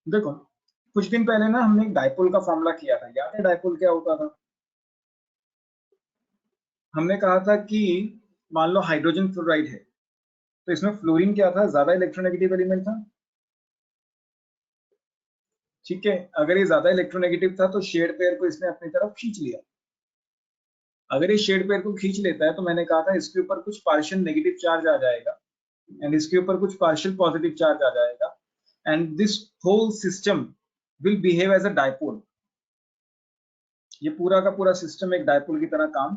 देखो कुछ दिन पहले ना हमने एक डायपोल का फॉर्मूला किया था, याद है डायपोल क्या होता था? हमने कहा था कि मान लो हाइड्रोजन फ्लोराइड है, तो इसमें फ्लोरीन क्या था, ज्यादा इलेक्ट्रोनेगेटिव एलिमेंट था। ठीक है, अगर ये ज्यादा इलेक्ट्रोनेगेटिव था तो शेड पेयर को इसने अपनी तरफ खींच लिया। अगर ये शेड पेयर को खींच लेता है तो मैंने कहा था इसके ऊपर कुछ पार्शियल नेगेटिव चार्ज आ जाएगा एंड इसके ऊपर कुछ पार्शियल पॉजिटिव चार्ज आ जाएगा and this whole system will behave as a dipole. ये पूरा का पूरा सिस्टम एक डायपोल की तरह काम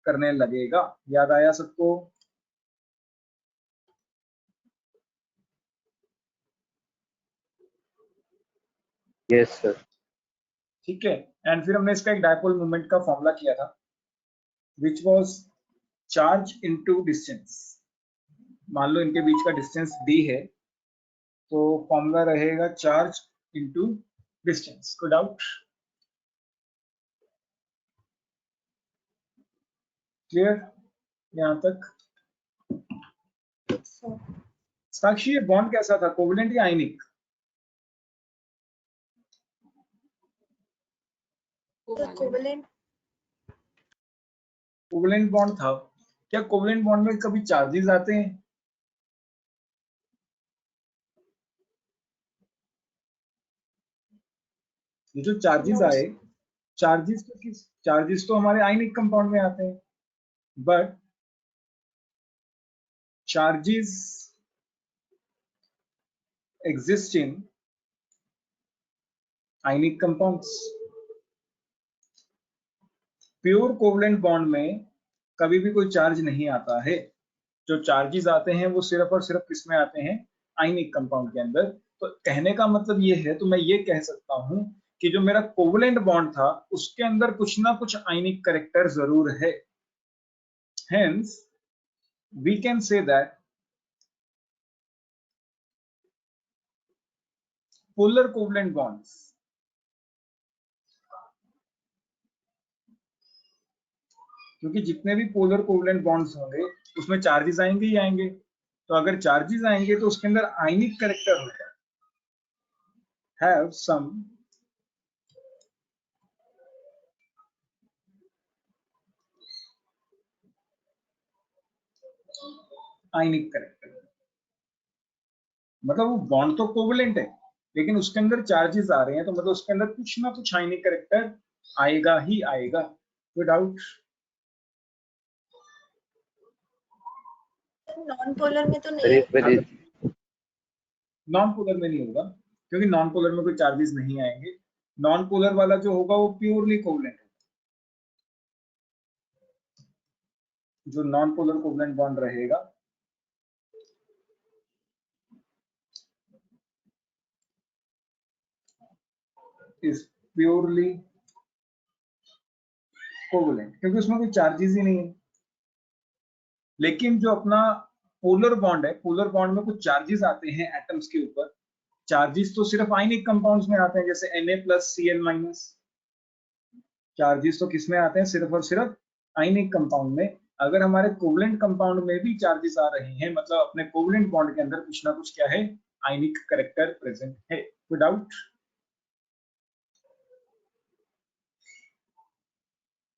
करने लगेगा। याद आया सबको? Yes sir. ठीक है, एंड फिर हमने इसका एक डायपोल मोमेंट का फॉर्मूला किया था which was charge into distance. मान लो इनके बीच का डिस्टेंस d है तो फॉर्मूला रहेगा चार्ज इनटू डिस्टेंस। कोई डाउट? क्लियर यहां तक? साक्षी ये बॉन्ड कैसा था, कोवलेंट या आयनिक? कोवलेंट। कोवलेंट बॉन्ड था। क्या कोवलेंट बॉन्ड में कभी चार्जेस आते हैं? ये जो चार्जेस आए, चार्जेस तो हमारे आयनिक कंपाउंड में आते हैं, but charges exist in ionic compounds. Pure covalent bond में कभी भी कोई चार्ज नहीं आता है। जो चार्जेस आते हैं वो सिर्फ और सिर्फ किस में आते हैं? आयनिक कंपाउंड के अंदर। तो कहने का मतलब ये है, तो मैं ये कह सकता हूं कि जो मेरा कोवलेंट बॉन्ड था उसके अंदर कुछ ना कुछ आयनिक कैरेक्टर जरूर है। Hence, we can say that polar covalent bonds क्योंकि जितने भी पोलर कोवलेंट बॉन्ड्स होंगे उसमें चार्जेस आएंगे ही आएंगे। तो अगर चार्जेस आएंगे तो उसके अंदर आयनिक कैरेक्टर होगा, हैव सम आयनिक कैरेक्टर। मतलब वो बॉन्ड तो कोवलेंट है लेकिन उसके अंदर चार्जेस आ रहे हैं, तो मतलब उसके अंदर कुछ ना कुछ आयनिक कैरेक्टर आएगा ही आएगा। विदाउट नॉन पोलर में तो नहीं है। नॉन पोलर में नहीं होगा क्योंकि नॉन पोलर में कोई चार्जेस नहीं आएंगे। नॉन पोलर वाला जो होगा वो प्योरली कोवलेंट होगा। जो नॉन पोलर कोवलेंट बॉन्ड रहेगा इज प्योरली कोवलेंट क्योंकि उसमें कोई चार्जेस ही नहीं है। लेकिन जो अपना पोलर बॉन्ड है, पोलर बॉन्ड में कुछ चार्जेस आते हैं एटम्स के ऊपर। चार्जेस तो सिर्फ आयनिक कंपाउंड्स में आते हैं, जैसे Na+Cl-। चार्जेस तो किस में आते हैं? सिर्फ और सिर्फ आयनिक कंपाउंड में। अगर हमारे कोवलेंट कंपाउंड में भी चार्जेस आ रहे हैं मतलब अपने कोवलेंट बॉन्ड के अंदर कुछ ना कुछ क्या है? आयनिक कैरेक्टर प्रेजेंट है। विदाउट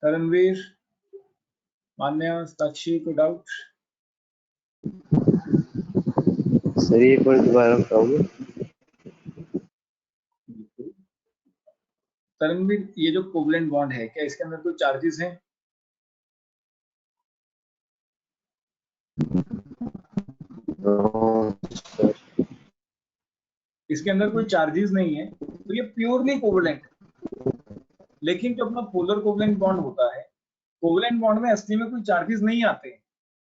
तरणवीर, मान्या, साक्षी, कोई डाउट? सर एक बार दोबारा बताओगे? तरणवीर, ये जो कोवलेंट बॉन्ड है क्या इसके अंदर कोई चार्जेस हैं? सर इसके अंदर कोई चार्जेस नहीं है तो ये प्योरली कोवलेंट है। लेकिन जो अपना पोलर कोवलेंट बॉन्ड होता है, कोवलेंट बॉन्ड में असली में कोई चार्जेस नहीं आते हैं,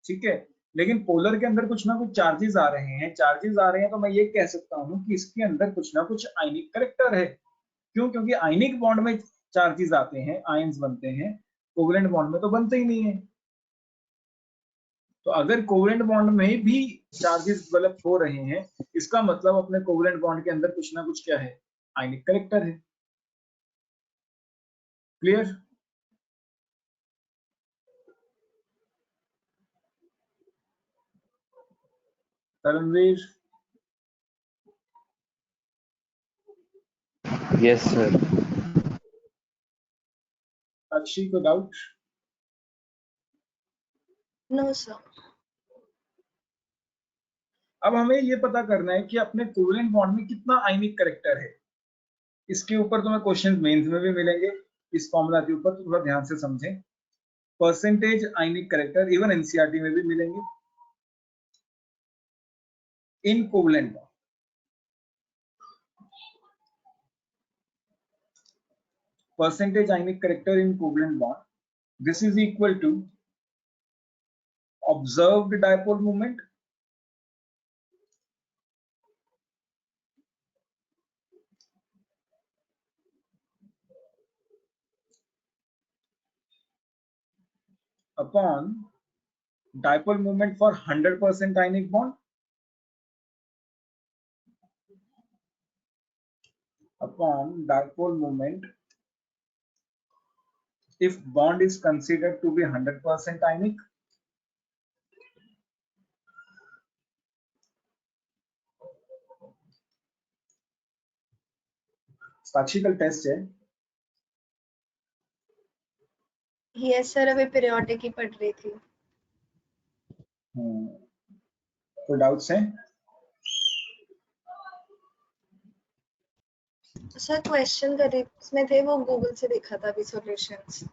ठीक है। लेकिन पोलर के अंदर कुछ ना कुछ चार्जेस आ रहे हैं, चार्जेस आ रहे हैं तो मैं ये कह सकता हूँ कि इसके अंदर कुछ ना कुछ आयनिक कैरेक्टर है। क्यों? क्योंकि आयनिक बॉन्ड में चार्जेस आते हैं, आयंस बनते हैं, कोवलेंट बॉन्ड में तो बनते ही नहीं है। तो अगर कोवलेंट बॉन्ड में भी चार्जेस डेवलप हो रहे हैं इसका मतलब अपने कोवलेंट बॉन्ड के अंदर कुछ ना कुछ क्या है? आयनिक कैरेक्टर है। क्लियर? तरणवीर, Yes, sir. साक्षी को डाउट? No sir. अब हमें ये पता करना है कि अपने कोवेलेंट बॉन्ड में कितना आयनिक कैरेक्टर है। इसके ऊपर तुम्हें क्वेश्चन मेंस में भी मिलेंगे, इस फॉर्मूला के ऊपर तो थोड़ा ध्यान से समझें। Percentage ionic character even NCERT में भी मिलेंगे। In covalent bond, percentage ionic character in covalent bond, this is equal to observed dipole moment upon dipole moment for 100% ionic bond upon dipole moment if bond is considered to be 100% ionic साक्षिकल test है। Yes sir, अभी periodic ही पढ़ रही थी। कोई doubts हैं? Sir question correct में थे, वो गूगल से देखा था अभी सॉल्यूशंस।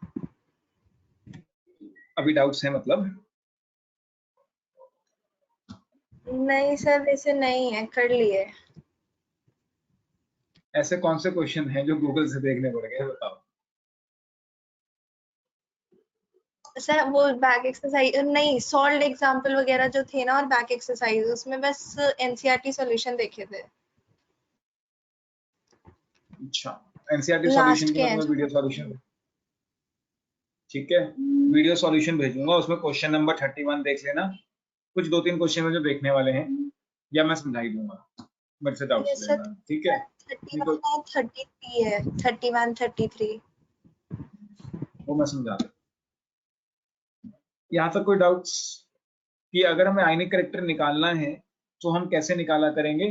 अभी डाउट्स हैं मतलब? नहीं सर, वैसे नहीं है, कर लिए। ऐसे कौन से क्वेश्चन हैं जो गूगल से देखने पड़ गए, बताओ? सर वो बैक एक्सरसाइज नहीं, सॉल्व एग्जांपल वगैरह जो थे ना और बैक एक्सरसाइज, उसमें बस एनसीईआरटी सॉल्यूशन देखे थे। अच्छा, एनसीईआरटी लास्ट सॉल्यूशन के की मैं हैं। वीडियो सॉल्यूशन, ठीक है, वीडियो सॉल्यूशन भेजूंगा, उसमें क्वेश्चन नंबर 31 देख लेना। कुछ 2-3 क्वेश्चन है जो देखने वाले हैं, या मैं समझा ही दूंगा, मेरे से डाउट्स यस लेना, सर, ठीक है? 31 और 33 है, 31 33 वो मैं समझा दूँ। यहाँ तक कोई डाउट्स कि अगर हमें आयनिक कैरेक्टर निकालना है तो हम कैसे निकाला करेंगे?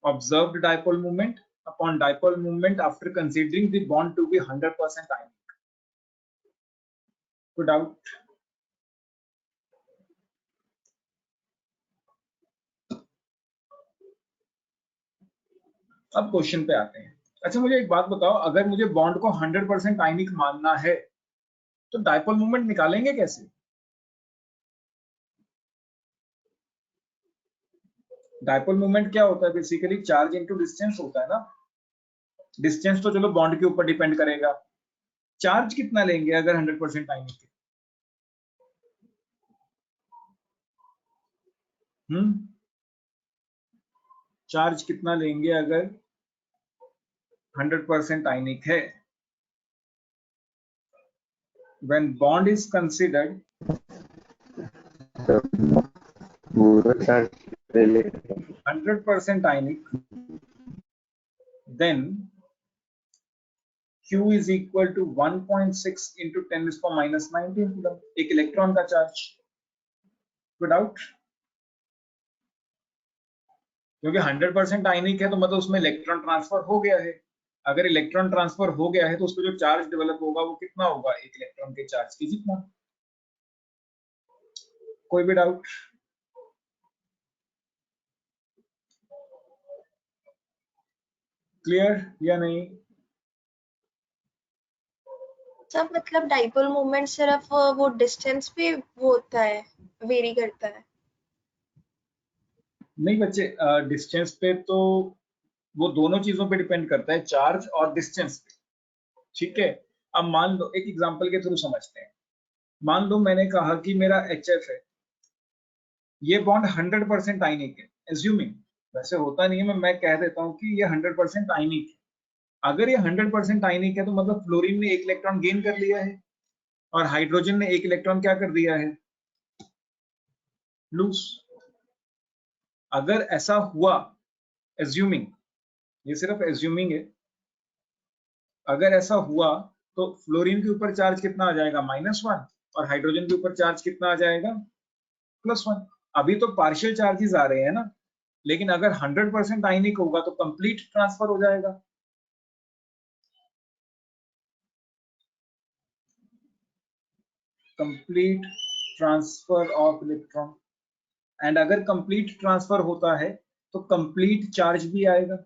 Observed dipole movement upon dipole movement after considering the bond to be 100% ionic. कोई डाउट? अब क्वेश्चन पे आते हैं। अच्छा मुझे एक बात बताओ, अगर मुझे बॉन्ड को 100% आयनिक मानना है तो डाइपोल मूवमेंट निकालेंगे कैसे? डाइपोल मूवमेंट क्या होता है? बेसिकली चार्ज इनटू डिस्टेंस होता है ना। डिस्टेंस तो चलो बॉन्ड के ऊपर डिपेंड करेगा, चार्ज कितना लेंगे अगर 100% आयनिक है? चार्ज कितना लेंगे अगर 100% आयनिक है? When bond is considered, पूरा चार्ज ले ले 100% ionic, then Q is equal to 1.6 into 10⁻⁻19 coulomb, एक इलेक्ट्रॉन का चार्ज। विदाउट, क्योंकि 100% आयनिक है तो मतलब उसमें इलेक्ट्रॉन ट्रांसफर हो गया है। अगर इलेक्ट्रॉन ट्रांसफर हो गया है तो उस पर जो चार्ज डेवलप होगा वो कितना होगा? एक इलेक्ट्रॉन के चार्ज की जितना। कोई भी डाउट? क्लियर या नहीं? सब मतलब डाइपोल मूवमेंट सिर्फ वो डिस्टेंस पे वो होता है, वेरी करता है। नहीं बच्चे, डिस्टेंस पे तो वो दोनों चीजों पे डिपेंड करता है, चार्ज और डिस्टेंस पे, ठीक है। अब मान लो, एक एग्जांपल के थ्रू समझते हैं। मान लो मैंने कहा कि मेरा HF है, ये बॉन्ड 100% आयनिक है, एज्यूमिंग, वैसे होता नहीं है, मैं कह देता हूं कि ये 100% आयनिक है। अगर ये 100% आयनिक है तो मतलब फ्लोरीन ने एक इलेक्ट्रॉन गेन कर लिया है और हाइड्रोजन ने एक इलेक्ट्रॉन क्या कर दिया है? लूज। अगर ऐसा हुआ, एज्यूमिंग, ये सिर्फ एज्यूमिंग है, अगर ऐसा हुआ तो फ्लोरीन के ऊपर चार्ज कितना आ जाएगा? -1, और हाइड्रोजन के ऊपर चार्ज कितना आ जाएगा? +1। अभी तो पार्शियल चार्जेस आ रहे हैं ना, लेकिन अगर 100% आयनिक होगा तो कंप्लीट ट्रांसफर हो जाएगा। Complete transfer of electron, and अगर कंप्लीट ट्रांसफर होता है तो कंप्लीट चार्ज भी आएगा।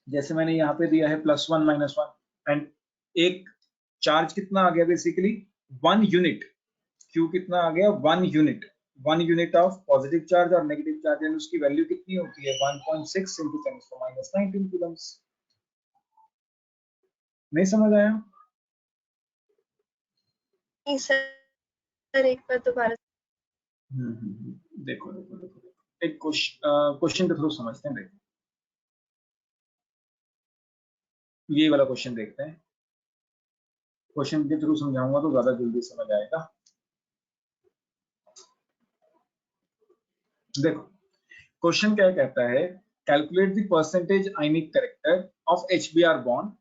जैसे मैंने यहाँ पे दिया है +1 -1, एंड एक चार्ज कितना आ गया बेसिकली 1 यूनिट, Q कितना आ गया 1 unit, 1 unit of positive charge और नेगेटिव चार्ज, एंड उसकी वैल्यू कितनी होती है 1.6 × 10⁻19 कूलम्स। नहीं समझ आया? नहीं सर, एक बार दोबारा। देखो देखो देखो, एक क्वेश्चन के थ्रू समझते हैं। देखो ये वाला क्वेश्चन देखते हैं, क्वेश्चन के थ्रू समझाऊंगा तो ज्यादा जल्दी समझ आएगा। देखो क्वेश्चन क्या कहता है, calculate the percentage ionic character of HBr bond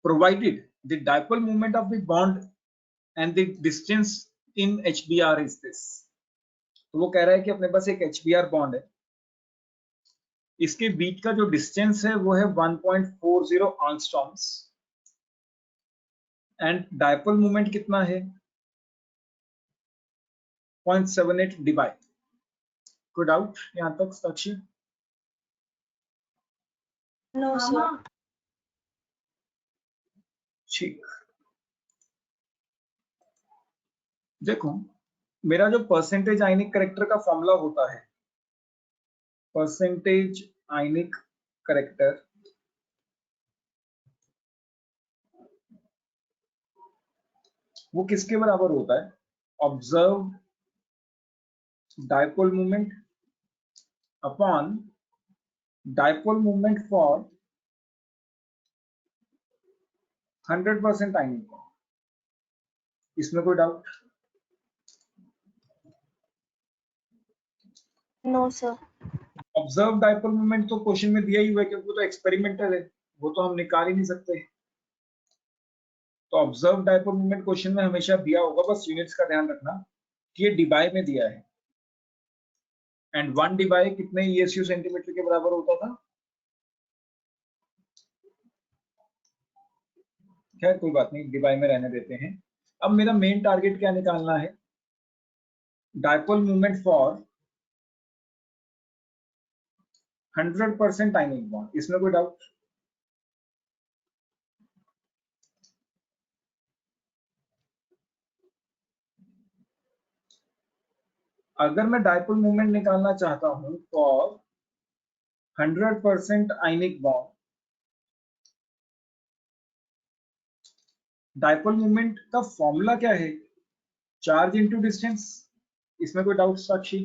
provided the dipole moment of the bond and the distance in HBr is this. तो वो कह रहा है कि अपने पास एक HBr बॉन्ड है, इसके बीच का जो डिस्टेंस है वो है 1.40 एंगस्ट्रॉम्स, एंड डाइपोल मोमेंट कितना है 0.78 डिवाइड। कोई डाउट यहां तक साक्षी? No sir. ठीक, देखो मेरा जो परसेंटेज आयनिक कैरेक्टर का फॉर्मूला होता है, परसेंटेज आयनिक कैरेक्टर वो किसके बराबर होता है, observe dipole moment upon dipole moment for 100% ionic bond. इसमें कोई doubt? No sir. Observe dipole moment तो क्वेश्चन में दिया ही हुआ है, क्योंकि वो तो एक्सपेरिमेंटल है, वो तो हम निकाल ही नहीं सकते। तो ऑब्जर्व डाइपोल मोमेंट क्वेश्चन में हमेशा दिया होगा, बस यूनिट्स का ध्यान रखना कि ये डिबाई में दिया है, एंड 1 डिबाई कितने ESU सेंटीमीटर के बराबर होता था। खैर कोई बात नहीं, डिबाई में रहने देते हैं। अब मेरा मेन टारगेट क्या निकालना है, dipole moment for 100% ionic bond. इसमें कोई डाउट? अगर मैं डाइपोल मोमेंट निकालना चाहता हूं for 100% ionic bond, dipole moment का फॉर्मूला क्या है, चार्ज इनटू डिस्टेंस। इसमें कोई doubt Sakshi?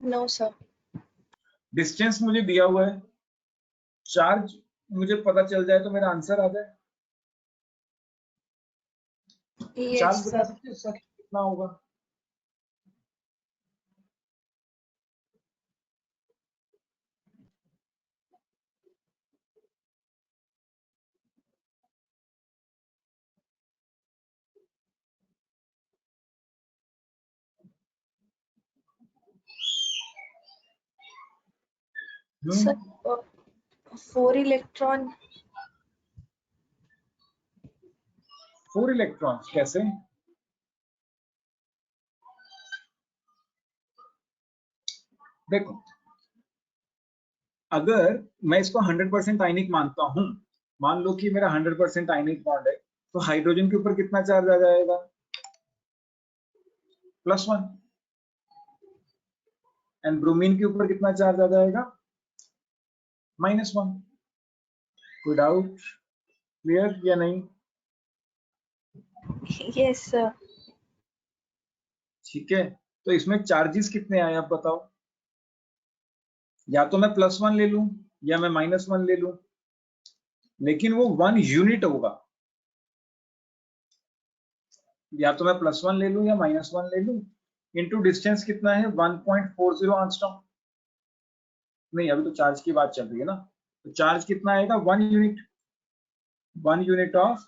No sir. Distance मुझे दिया हुआ है, चार्ज मुझे पता चल जाए तो मेरा आंसर आ जाए। चार्ज यस बता सर। सकते हो सर कितना होगा? Sir 4 electron. 4 इलेक्ट्रॉन्स कैसे? देखो अगर मैं इसको 100% आयनिक मानता हूं, मान लो कि मेरा 100% आयनिक बॉन्ड है, तो हाइड्रोजन के ऊपर कितना चार्ज आ जाएगा +1, एंड ब्रोमीन के ऊपर कितना चार्ज आ जाएगा -1। कोई डाउट? क्लियर या नहीं? Yes sir. ठीक है, तो इसमें चार्जेस कितने आए आप बताओ। या तो मैं +1 ले लूं या मैं -1 ले लूं, लेकिन वो 1 यूनिट होगा। या तो मैं +1 ले लूं या -1 ले लूं, इनटू डिस्टेंस कितना है 1.40 एंगस्ट्रॉम। नहीं अभी तो चार्ज की बात चल रही है ना, तो चार्ज कितना आएगा 1 यूनिट, 1 यूनिट ऑफ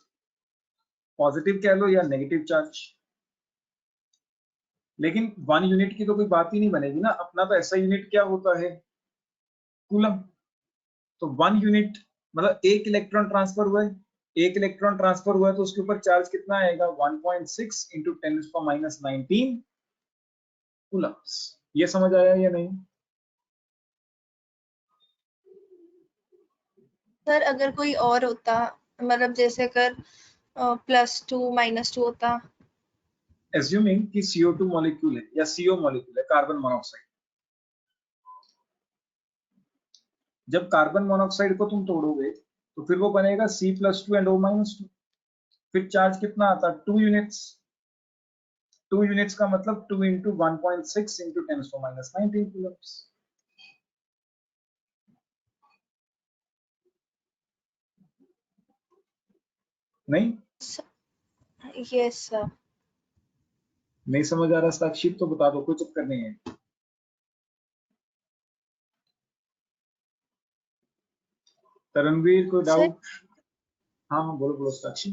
पॉजिटिव कह लो या नेगेटिव चार्ज। लेकिन 1 यूनिट की तो कोई बात ही नहीं बनेगी ना, अपना तो ऐसा यूनिट क्या होता है कूलम। तो 1 यूनिट मतलब 1 इलेक्ट्रॉन ट्रांसफर हुआ है, 1 इलेक्ट्रॉन ट्रांसफर हुआ है तो उसके ऊपर चार्ज कितना आएगा 1.6 इंटू 10⁻19 कूलम्स। ये समझ आया या नहीं? सर अगर कोई और होता, मतलब जैसे अगर +2 -2 होता। एज्यूमिंग कि CO2 मॉलिक्यूल है या CO मॉलिक्यूल है, कार्बन मोनोऑक्साइड। जब कार्बन मोनोऑक्साइड को तुम तोड़ोगे तो फिर वो बनेगा C+2 एंड O-2। फिर चार्ज कितना आता? 2 यूनिट्स। 2 यूनिट्स का मतलब 2 इंटू 1.6 इंटू 10⁻19 कूलम्स। नहीं यस सर। नहीं समझ आ रहा साक्षी तो बता दो, कोई चक्कर नहीं है। तरणवीर, कोई डाउट? हाँ हाँ बोलो बोलो साक्षी।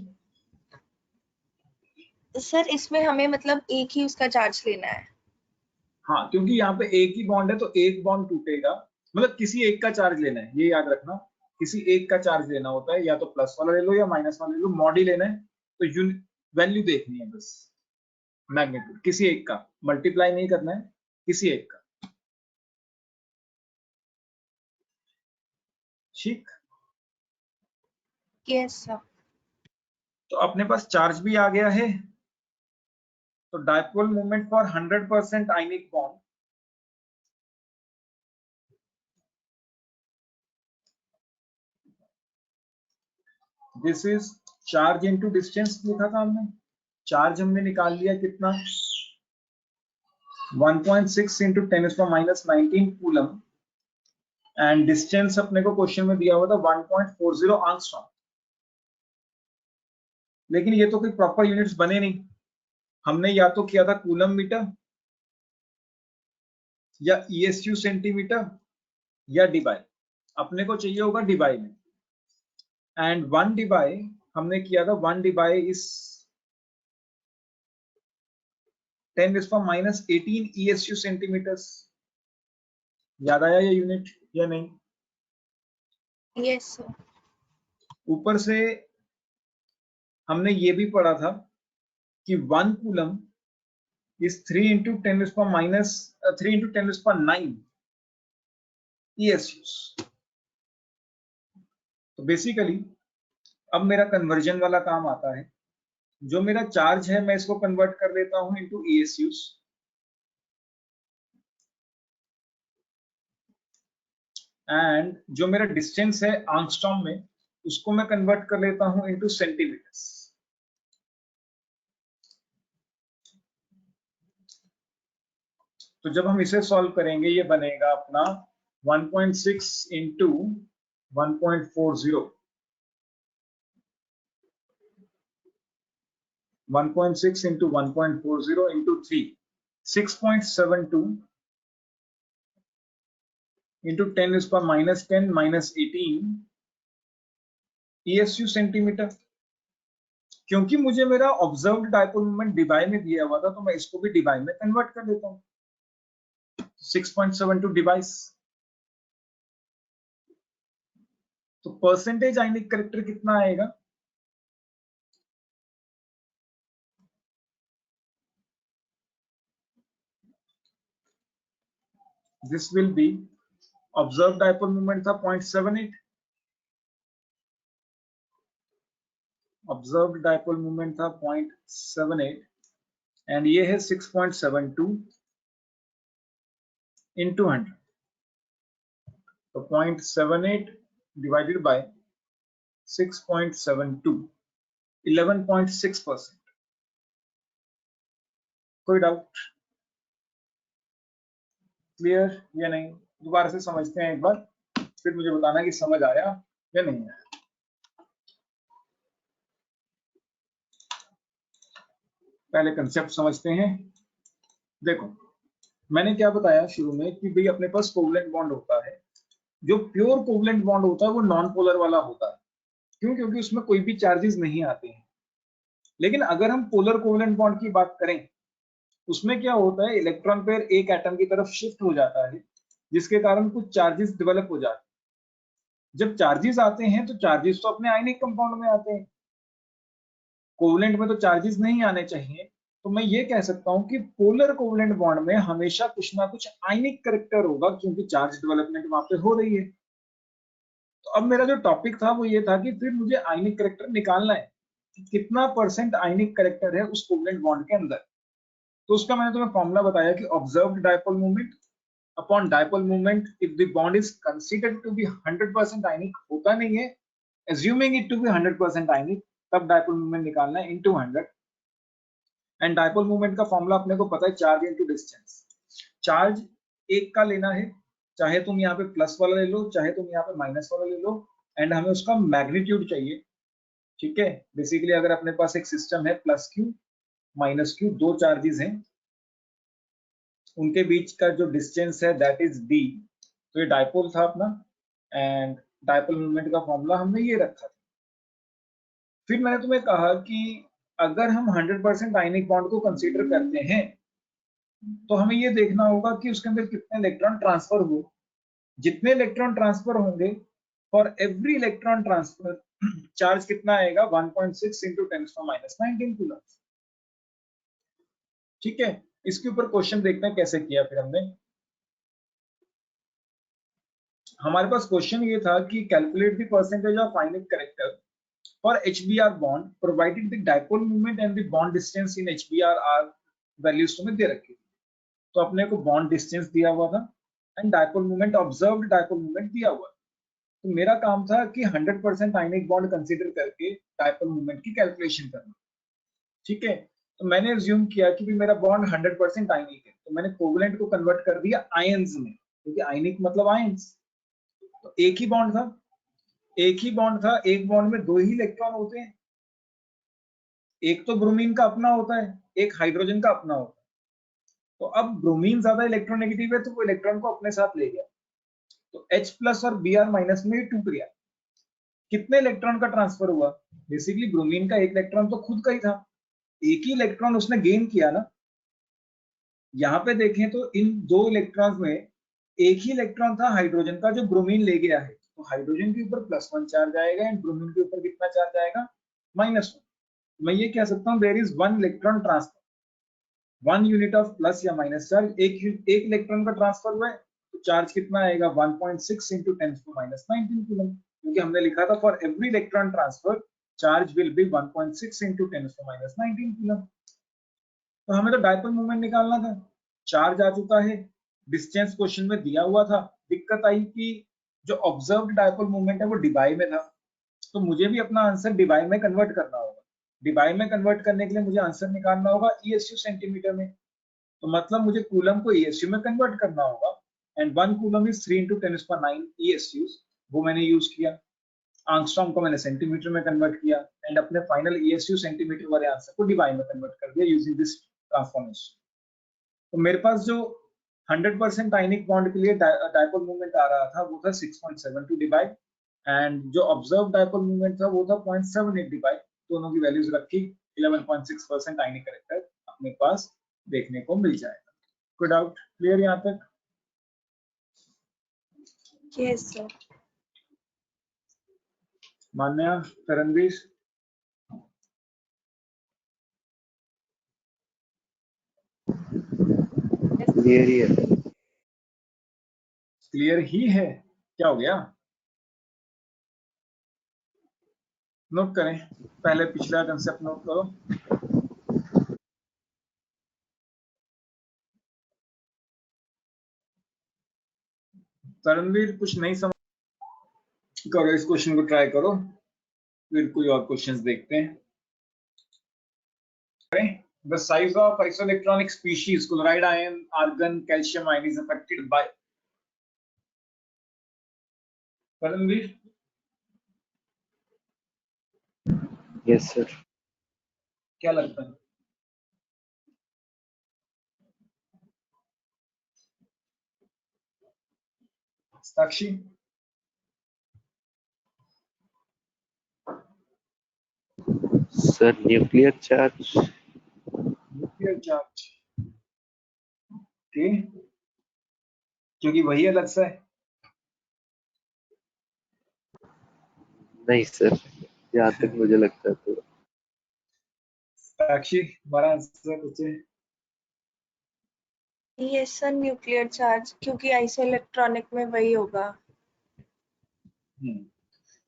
सर इसमें हमें मतलब एक ही उसका चार्ज लेना है। हाँ, क्योंकि यहाँ पे एक ही बॉन्ड है तो एक बॉन्ड टूटेगा, मतलब किसी एक का चार्ज लेना है, ये याद रखना। किसी एक का चार्ज लेना होता है, या तो प्लस वाला ले लो या माइनस वाला ले लो, मॉड ही लेना है। तो वैल्यू देखनी है बस, मैग्नीट्यूड किसी एक का, मल्टीप्लाई नहीं करना है, किसी एक का। ठीक, यस सर। तो अपने पास चार्ज भी आ गया है। तो dipole movement for 100% ionic bond, this is charge into distance लिखा था हमने। चार्ज हमने निकाल लिया कितना, 1.6 इंटू 10⁻19 कूलम, एंड डिस्टेंस अपने को क्वेश्चन में दिया हुआ था 1.40 एंगस्ट्रॉम। लेकिन ये तो कोई प्रॉपर यूनिट्स बने नहीं, हमने या तो किया था कूलम मीटर या ESU सेंटीमीटर या डिबाई। अपने को चाहिए होगा डिबाई में, एंड 1 डिबाई हमने किया था, 1 डिबाई इस 10⁻18 ESU सेंटीमीटर्स। याद आया ये यूनिट या नहीं? Yes sir. ऊपर से हमने ये भी पढ़ा था कि 1 कूलम is 3 into 10⁻9 ESUs। तो बेसिकली अब मेरा कन्वर्जन वाला काम आता है। जो मेरा चार्ज है मैं इसको कन्वर्ट कर लेता हूं इनटू ESUs, एंड जो मेरा डिस्टेंस है एंगस्ट्रॉम में उसको मैं कन्वर्ट कर लेता हूं इनटू सेंटीमीटर्स। तो जब हम इसे सॉल्व करेंगे ये बनेगा अपना 1.6 into 1.40, 1.6 into 1.40 into 3, 6.72 into 10⁻10⁻18 ESU centimetre. क्योंकि मुझे मेरा ऑब्जर्व्ड डायपोल मोमेंट डिबाई में दिया हुआ था तो मैं इसको भी डिबाई में कन्वर्ट कर देता हूँ, 6.72 डिवाइस। तो परसेंटेज आयनिक करेक्टर कितना आएगा? This will be, observe dipole moment था 0.78, ऑब्जर्व डायपोल मोमेंट था 0.78, एंड ये है 6.72 into 100। तो 0.78 divided by 6.72, 11.6%। कोई डाउट? क्लियर या नहीं? दोबारा से समझते हैं एक बार, फिर मुझे बताना कि समझ आया या नहीं आया। पहले कंसेप्ट समझते हैं। देखो मैंने क्या बताया शुरू में कि भाई अपने पास कोवलेंट बॉन्ड होता है। जो प्योर कोवलेंट बॉन्ड होता है वो नॉन पोलर वाला होता है। क्यों? क्योंकि उसमें कोई भी चार्जेस नहीं आते हैं। लेकिन अगर हम पोलर कोवलेंट बॉन्ड की बात करें, उसमें क्या होता है, इलेक्ट्रॉन पेयर एक एटम की तरफ शिफ्ट हो जाता है, जिसके कारण कुछ चार्जेस डेवलप हो जाते हैं। जब चार्जेस आते हैं तो चार्जेस तो अपने आयनिक कंपाउंड में आते हैं, कोवलेंट में तो चार्जेस नहीं आने चाहिए। तो मैं ये कह सकता हूं कि पोलर कोवलेंट बॉन्ड में हमेशा कुछ ना कुछ आयनिक करेक्टर होगा, क्योंकि चार्ज डेवलपमेंट वहां पे हो रही है। तो अब मेरा जो टॉपिक था वो ये था कि फिर मुझे आयनिक करेक्टर निकालना है कि कितना परसेंट आयनिक करेक्टर है उस कोवलेंट बॉन्ड के अंदर। तो उसका मैंने तुम्हें फॉर्मूला बताया कि observed dipole movement upon dipole movement if the bond is considered to be 100% ionic, होता नहीं है, assuming it to be 100% आयनिक, तब डायपोल मूवमेंट निकालना है into 100। एंड डायपोल मूवमेंट का फॉर्मूला अपने को पता है, चार्ज इनटू डिस्टेंस। चार्ज एक का लेना है, चाहे तुम यहाँ पे प्लस वाला ले लो, चाहे तुम यहाँ पे माइनस वाला ले लो, एंड हमें उसका मैग्नीट्यूड चाहिए। ठीक है, बेसिकली अगर अपने पास एक सिस्टम है प्लस क्यू माइनस क्यू, दो चार्जेस हैं, उनके बीच का जो डिस्टेंस है दैट इज डी। तो ये डायपोल था अपना, एंड डायपोल मूवमेंट का फॉर्मूला हमने ये रखा था। फिर मैंने तुम्हें कहा कि अगर हम 100% आयनिक बॉन्ड को कंसीडर करते हैं तो हमें ये देखना होगा कि उसके अंदर कितने इलेक्ट्रॉन ट्रांसफर हुए। जितने इलेक्ट्रॉन ट्रांसफर होंगे, for every electron transfer charge कितना आएगा, 1.6 इंटू 10⁻⁻19 कूलम। ठीक है, इसके ऊपर क्वेश्चन देखते हैं कैसे किया। फिर हमने, हमारे पास क्वेश्चन ये था कि calculate the percentage of ionic character for HBr bond provided the dipole moment and the bond distance in HBr are values तुम्हें दे रखी थी। तो अपने को बॉन्ड डिस्टेंस दिया हुआ था and dipole movement, observed dipole movement दिया हुआ। तो मेरा काम था कि 100% आयनिक बॉन्ड कंसीडर करके डायपोल मूवमेंट की कैलकुलेशन करना। ठीक है, तो मैंने अज्यूम किया कि भी मेरा बॉन्ड 100% आयनिक है, तो मैंने कोवलेंट को कन्वर्ट कर दिया आयंस में, क्योंकि आयनिक मतलब आयंस। तो एक ही बॉन्ड था, एक बॉन्ड में दो ही इलेक्ट्रॉन होते हैं, एक तो ब्रोमीन का अपना होता है, एक हाइड्रोजन का अपना होता है। तो अब ब्रोमीन ज्यादा इलेक्ट्रोनेगेटिव है तो वो इलेक्ट्रॉन को अपने साथ ले गया, तो H प्लस और Br माइनस में टूट गया। कितने इलेक्ट्रॉन का ट्रांसफर हुआ, बेसिकली ब्रोमीन का एक इलेक्ट्रॉन तो खुद का ही था, एक ही इलेक्ट्रॉन उसने गेन किया ना। यहाँ पे देखें तो इन दो इलेक्ट्रॉन में एक ही इलेक्ट्रॉन था हाइड्रोजन का जो ब्रोमीन ले गया है, तो हाइड्रोजन के ऊपर +1 चार्ज आएगा एंड ब्रोमीन के ऊपर कितना चार्ज आएगा, -1। मैं ये कह सकता हूँ there is one electron transfer, 1 unit of plus या माइनस चार्ज, एक इलेक्ट्रॉन का ट्रांसफर हुआ है, तो चार्ज कितना आएगा 1.6 इंटू 10⁻⁻19 कूलम, क्योंकि हमने लिखा था for every electron transfer charge will be 1.6 into 10⁻19 coulomb. तो हमें तो डायपोल मूवमेंट निकालना था, चार्ज आ चुका है, डिस्टेंस क्वेश्चन में दिया हुआ था। दिक्कत आई कि जो ऑब्जर्व्ड डायपोल मूवमेंट है वो डिबाई में था, तो मुझे भी अपना आंसर डिबाई में कन्वर्ट करना होगा। डिबाई में कन्वर्ट करने के लिए मुझे आंसर निकालना होगा ESU सेंटीमीटर में, तो मतलब मुझे कूलम को ESU में कन्वर्ट करना होगा, and 1 coulomb is 3 into 10⁻9 ESU, वो मैंने यूज किया। आंगस्ट्रॉम को मैंने सेंटीमीटर में कन्वर्ट किया, एंड अपने फाइनल ESU सेंटीमीटर वाले आंसर को डिबाई में कन्वर्ट कर दिया यूजिंग दिस ट्रांसफॉर्मेशन। तो मेरे पास जो 100% आयनिक बॉन्ड के लिए डायपोल मूवमेंट आ रहा था वो था 6.72 डिबाई, एंड जो ऑब्जर्व डायपोल मूवमेंट था वो था 0.78 डिबाई। दोनों की वैल्यूज रखी, 11.6% आयनिक करेक्टर अपने पास देखने को मिल जाएगा। कोई डाउट, क्लियर यहाँ तक? Yes sir. Manya, Karanveer, clear ही है? क्या हो गया? नोट करें, पहले पिछला कंसेप्ट नोट करो। करणवीर कुछ नहीं समझ, करो इस क्वेश्चन को ट्राई करो, फिर कोई और क्वेश्चंस देखते हैं। The size of isoelectronic species chloride ion, argon, calcium ion is affected by. Karanveer, yes sir. क्या लगता है? Sakshi, sir nuclear charge. Nuclear charge, okay, क्योंकि वही अलग सा है। नहीं सर, जहाँ तक मुझे लगता है तो साक्षी हमारा आंसर पूछे। ये सर न्यूक्लियर चार्ज, क्योंकि आइसो इलेक्ट्रॉनिक में वही होगा।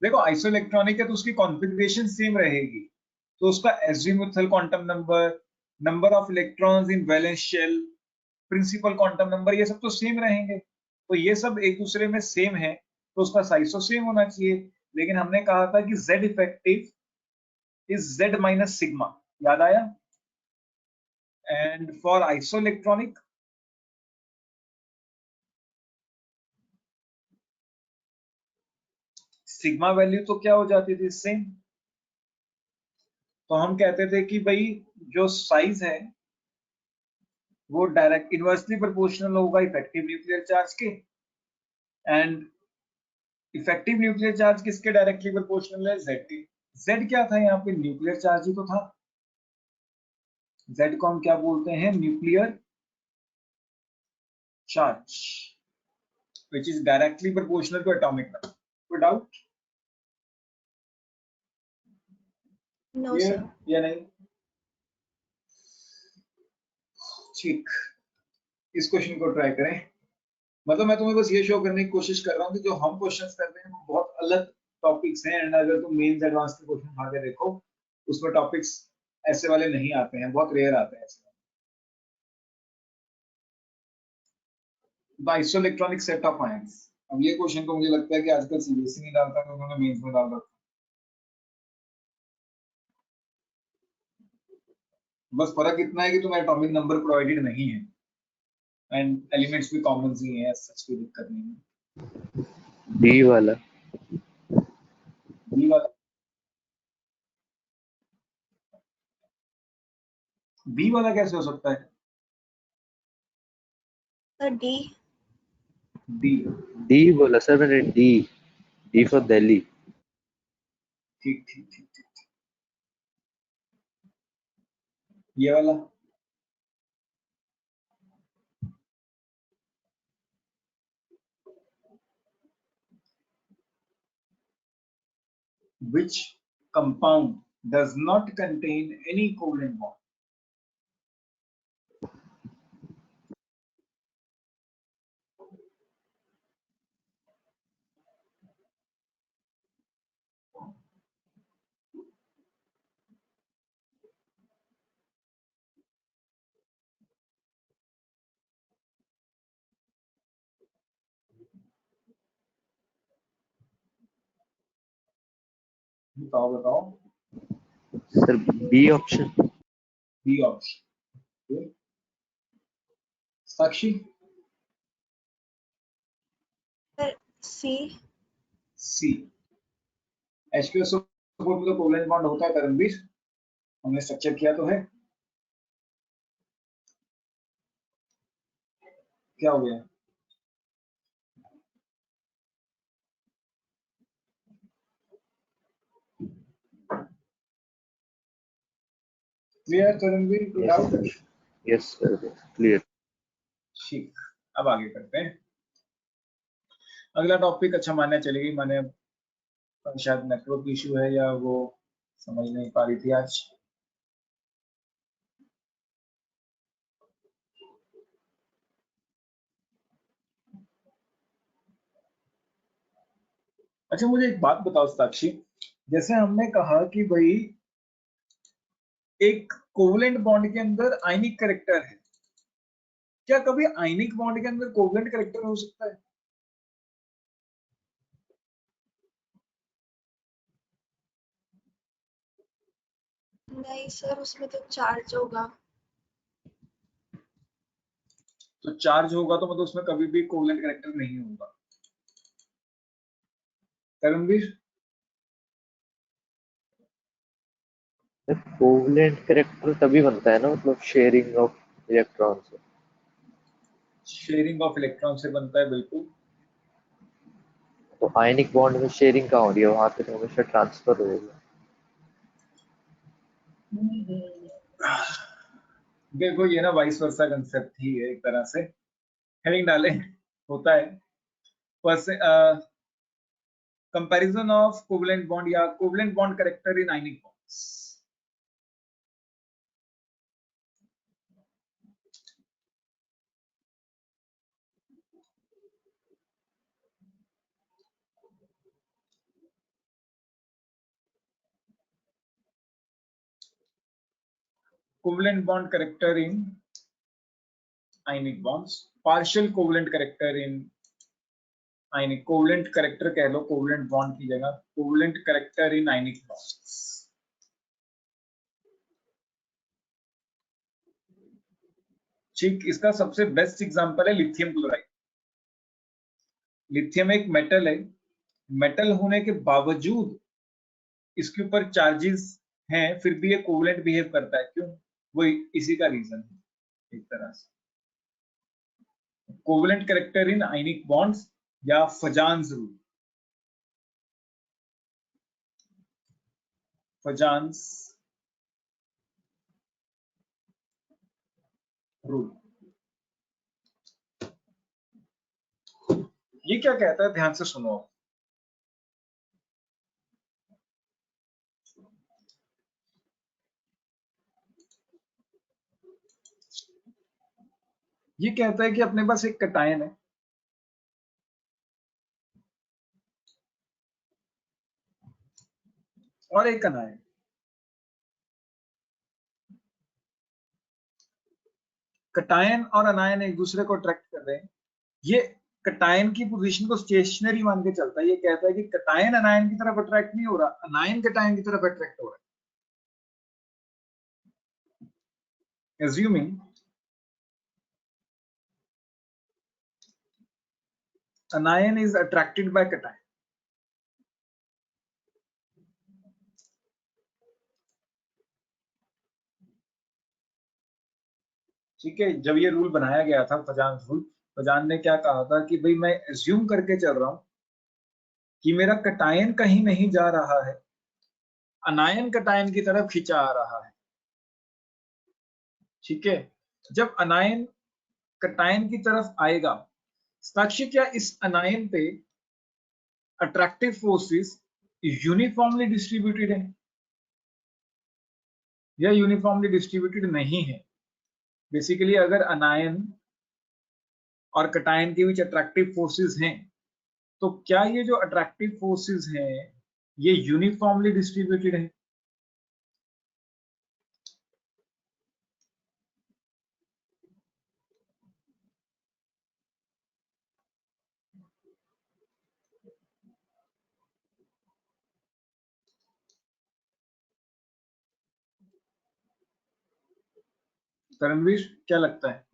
देखो आइसोइलेक्ट्रॉनिक है तो उसकी कॉन्फ़िगरेशन सेम रहेगी, तो उसका azimuthal quantum number, number of electrons in valence shell, principal quantum number, ये सब तो सेम रहेंगे, तो ये सब एक दूसरे में सेम है, तो उसका साइसो सेम होना चाहिए। लेकिन हमने कहा था कि Z effective is Z minus sigma, याद आया? And for isoelectronic sigma value तो क्या हो जाती थी, सेम। तो हम कहते थे कि भाई जो साइज है वो डायरेक्ट इनवर्सली प्रोपोर्शनल होगा इफेक्टिव न्यूक्लियर चार्ज के, एंड इफेक्टिव न्यूक्लियर चार्ज किसके डायरेक्टली प्रोपोर्शनल है, Z के। Z क्या था यहाँ पे, न्यूक्लियर चार्ज ही तो था। Z को हम क्या बोलते हैं, nuclear charge, which is directly proportional to atomic number. कोई डाउट नो ये सर। या नहीं? ठीक, इस क्वेश्चन को ट्राई करें। मतलब मैं तुम्हें बस ये शो करने की कोशिश कर रहा हूँ कि जो हम क्वेश्चंस कर रहे हैं वो बहुत अलग टॉपिक्स हैं, एंड अगर तुम मेंस एडवांस के क्वेश्चन उठा के देखो उसमें टॉपिक्स ऐसे वाले नहीं आते हैं, बहुत रेयर आते हैं ऐसे। The isoelectronic set of ions, अब ये क्वेश्चन तो मुझे लगता है कि आजकल सीबीएसई नहीं डालता, तो उन्होंने मेंस में डाल रखा। बस फर्क इतना है कि तुम्हें एटॉमिक नंबर प्रोवाइडेड नहीं है, एंड एलिमेंट्स भी कॉमन ही है, सच कोई दिक्कत नहीं है। डी वाला। बी वाला, बी वाला कैसे हो सकता है? Sir D. डी, डी बोला सर मैंने, डी। D for Delhi. ठीक ठीक ठीक ठीक। ये वाला, which compound does not contain any covalent bond? बताओ बताओ। Sir B option. B option. Sakshi, sir C. C. H2SO में तो कोवेलेंट बॉन्ड होता है तरनवीर, हमने स्ट्रक्चर किया तो है। क्या हो गया? क्लियर तरनवीर, कोई yes doubt? Sir, yes sir, clear. ठीक, अब आगे करते हैं अगला टॉपिक। अच्छा मान्य चलेगी, माने शायद नेटवर्क इशू है या वो समझ नहीं पा रही थी आज। अच्छा मुझे एक बात बताओ साक्षी, जैसे हमने कहा कि भाई एक कोवेलेंट बॉन्ड के अंदर आयनिक कैरेक्टर है, क्या कभी आयनिक बॉन्ड के अंदर कोवेलेंट कैरेक्टर हो सकता है? नहीं सर, उसमें तो चार्ज होगा। तो चार्ज होगा तो मतलब उसमें कभी भी कोवेलेंट कैरेक्टर नहीं होगा। करणवीर, कोवलेंट कैरेक्टर तभी बनता है ना, मतलब शेयरिंग ऑफ इलेक्ट्रॉन से। शेयरिंग ऑफ इलेक्ट्रॉन से बनता है, बिल्कुल। तो आयनिक बॉन्ड में शेयरिंग कहाँ हो रही है, वहां पे तो हमेशा ट्रांसफर होएगा। देखो ये ना वाइस वर्सा कंसेप्ट ही है एक तरह से, हेडिंग डाले होता है। कंपैरिजन ऑफ कोवलेंट बॉन्ड या covalent bond character in ionic bonds. Covalent bond character in ionic bonds, partial covalent character in ionic, covalent character कह लो कोवलेंट बॉन्ड की जगह, covalent character in ionic bonds. ठीक, इसका सबसे बेस्ट एग्जांपल है lithium chloride. Lithium एक metal है, metal होने के बावजूद इसके ऊपर चार्जेस हैं, फिर भी ये कोवलेंट बिहेव करता है। क्यों? वो इसी का रीजन है एक तरह से। Covalent character in ionic bonds या फजान्स रूल, फजान्स रूल। ये क्या कहता है, ध्यान से सुनो। ये कहता है कि अपने पास एक कटायन है, और एक अनायन। कटायन और अनायन एक दूसरे को अट्रैक्ट कर रहे हैं। ये कटायन की पोजीशन को स्टेशनरी मान के चलता है। ये कहता है कि कटायन अनायन की तरफ अट्रैक्ट नहीं हो रहा, अनायन कटायन की तरफ अट्रैक्ट हो रहा है। Assuming anion is attracted by cation, ठीक है। जब ये रूल बनाया गया था, फजान रूल, फजान ने क्या कहा था कि भाई मैं एज्यूम करके चल रहा हूं कि मेरा कटायन कहीं नहीं जा रहा है, अनायन कटायन की तरफ खींचा आ रहा है। ठीक है, जब अनायन कटायन की तरफ आएगा, साक्षी क्या इस अनायन पे अट्रैक्टिव फोर्सेस यूनिफॉर्मली डिस्ट्रीब्यूटेड है या यूनिफॉर्मली डिस्ट्रीब्यूटेड नहीं है? बेसिकली अगर अनायन और कटायन के बीच अट्रैक्टिव फोर्सेस हैं, तो क्या ये जो अट्रैक्टिव फोर्सेस हैं ये यूनिफॉर्मली डिस्ट्रीब्यूटेड है? करणवीर, क्या लगता है,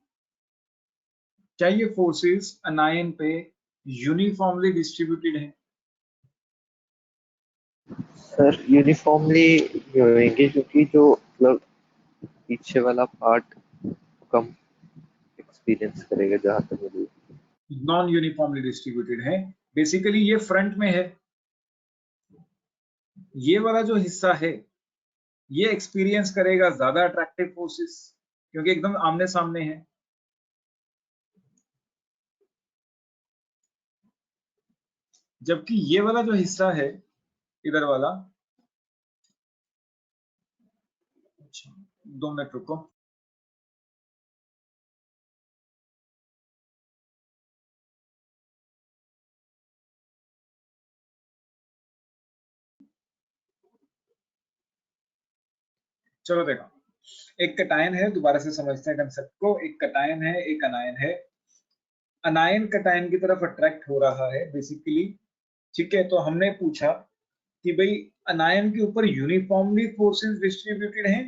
क्या ये फोर्सेस अनायन पे यूनिफॉर्मली डिस्ट्रीब्यूटेड है? सर यूनिफॉर्मली होंगे, क्योंकि जो मतलब पीछे वाला पार्ट कम एक्सपीरियंस करेगा जहां तक मुझे। नॉन यूनिफॉर्मली डिस्ट्रीब्यूटेड है। बेसिकली ये फ्रंट में है, ये वाला जो हिस्सा है ये एक्सपीरियंस करेगा ज्यादा अट्रैक्टिव फोर्सेस, क्योंकि एकदम आमने सामने है। जबकि ये वाला जो हिस्सा है, इधर वाला, अच्छा 2 मिनट रुको। चलो देखो, एक कटायन है, दोबारा से समझते हैं कंसेप्ट को। एक कटायन है, एक अनायन है। अनायन कटायन की तरफ अट्रैक्ट हो रहा है बेसिकली, ठीक है। तो हमने पूछा कि भाई अनायन के ऊपर यूनिफॉर्मली फोर्सेस डिस्ट्रीब्यूटेड हैं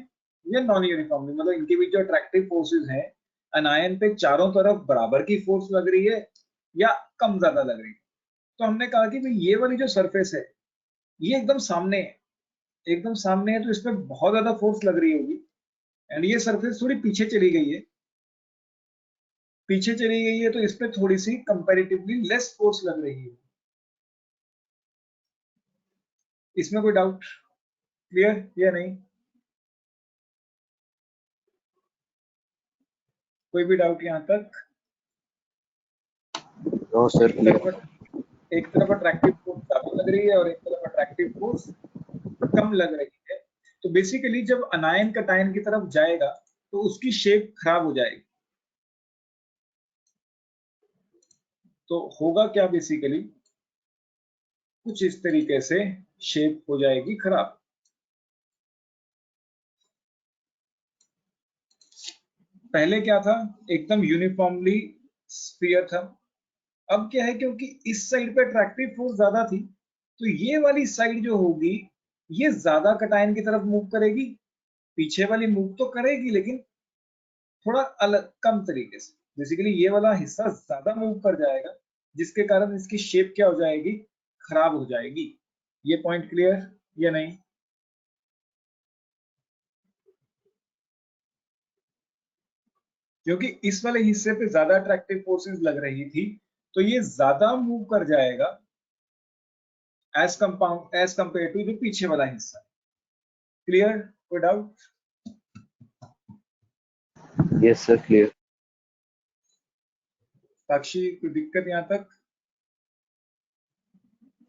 या नॉन यूनिफॉर्मली, मतलब इनके बीच जो अट्रैक्टिव फोर्सेस हैं अनायन पे चारों तरफ बराबर की फोर्स लग रही है या कम ज्यादा लग रही है। तो हमने कहा कि भाई ये वाली जो सरफेस है ये एकदम सामने है, एकदम सामने है, तो इसमें बहुत ज्यादा फोर्स लग रही होगी। एंड ये सरफेस थोड़ी पीछे चली गई है, पीछे चली गई है, तो इस पे थोड़ी सी कंपैरेटिवली लेस फोर्स लग रही है। इसमें कोई डाउट? क्लियर या नहीं? कोई भी डाउट यहां तक? No sir, clear. लगभग एक तरफ अट्रैक्टिव फोर्स ज्यादा लग रही है और एक तरफ अट्रैक्टिव फोर्स कम लग रही है, तो बेसिकली जब अनायन कटायन की तरफ जाएगा तो उसकी शेप खराब हो जाएगी। तो होगा क्या, बेसिकली कुछ इस तरीके से शेप हो जाएगी खराब। पहले क्या था, एकदम यूनिफॉर्मली स्फीयर था। अब क्या है, क्योंकि इस साइड पे अट्रैक्टिव फोर्स ज्यादा थी, तो ये वाली साइड जो होगी ये ज्यादा कटायन की तरफ मूव करेगी। पीछे वाली मूव तो करेगी लेकिन थोड़ा अलग, कम तरीके से। बेसिकली ये वाला हिस्सा ज्यादा मूव कर जाएगा, जिसके कारण इसकी शेप क्या हो जाएगी, खराब हो जाएगी। ये पॉइंट क्लियर या नहीं? क्योंकि इस वाले हिस्से पे ज्यादा अट्रैक्टिव फोर्सेस लग रही थी, तो ये ज्यादा मूव कर जाएगा एज कंपेयर टू जो पीछे वाला हिस्सा। क्लियर? कोई doubt? Yes sir, clear. Sakshi, कोई दिक्कत यहाँ तक?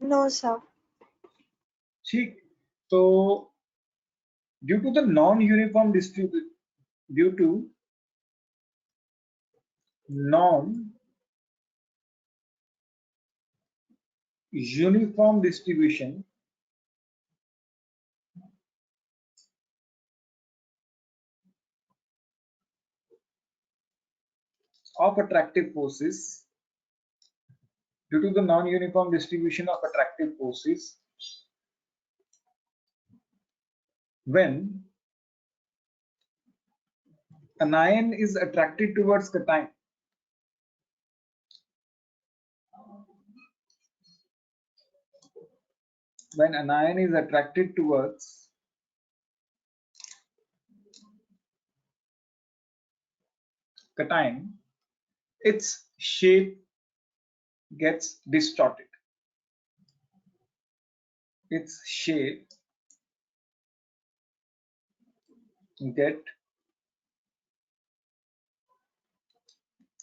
No sir. ठीक, तो due to the non uniform distribution, due to non-uniform distribution of attractive forces, due to the non-uniform distribution of attractive forces, when anion is attracted towards cation, when anion is attracted towards cation, its shape gets distorted. Its shape get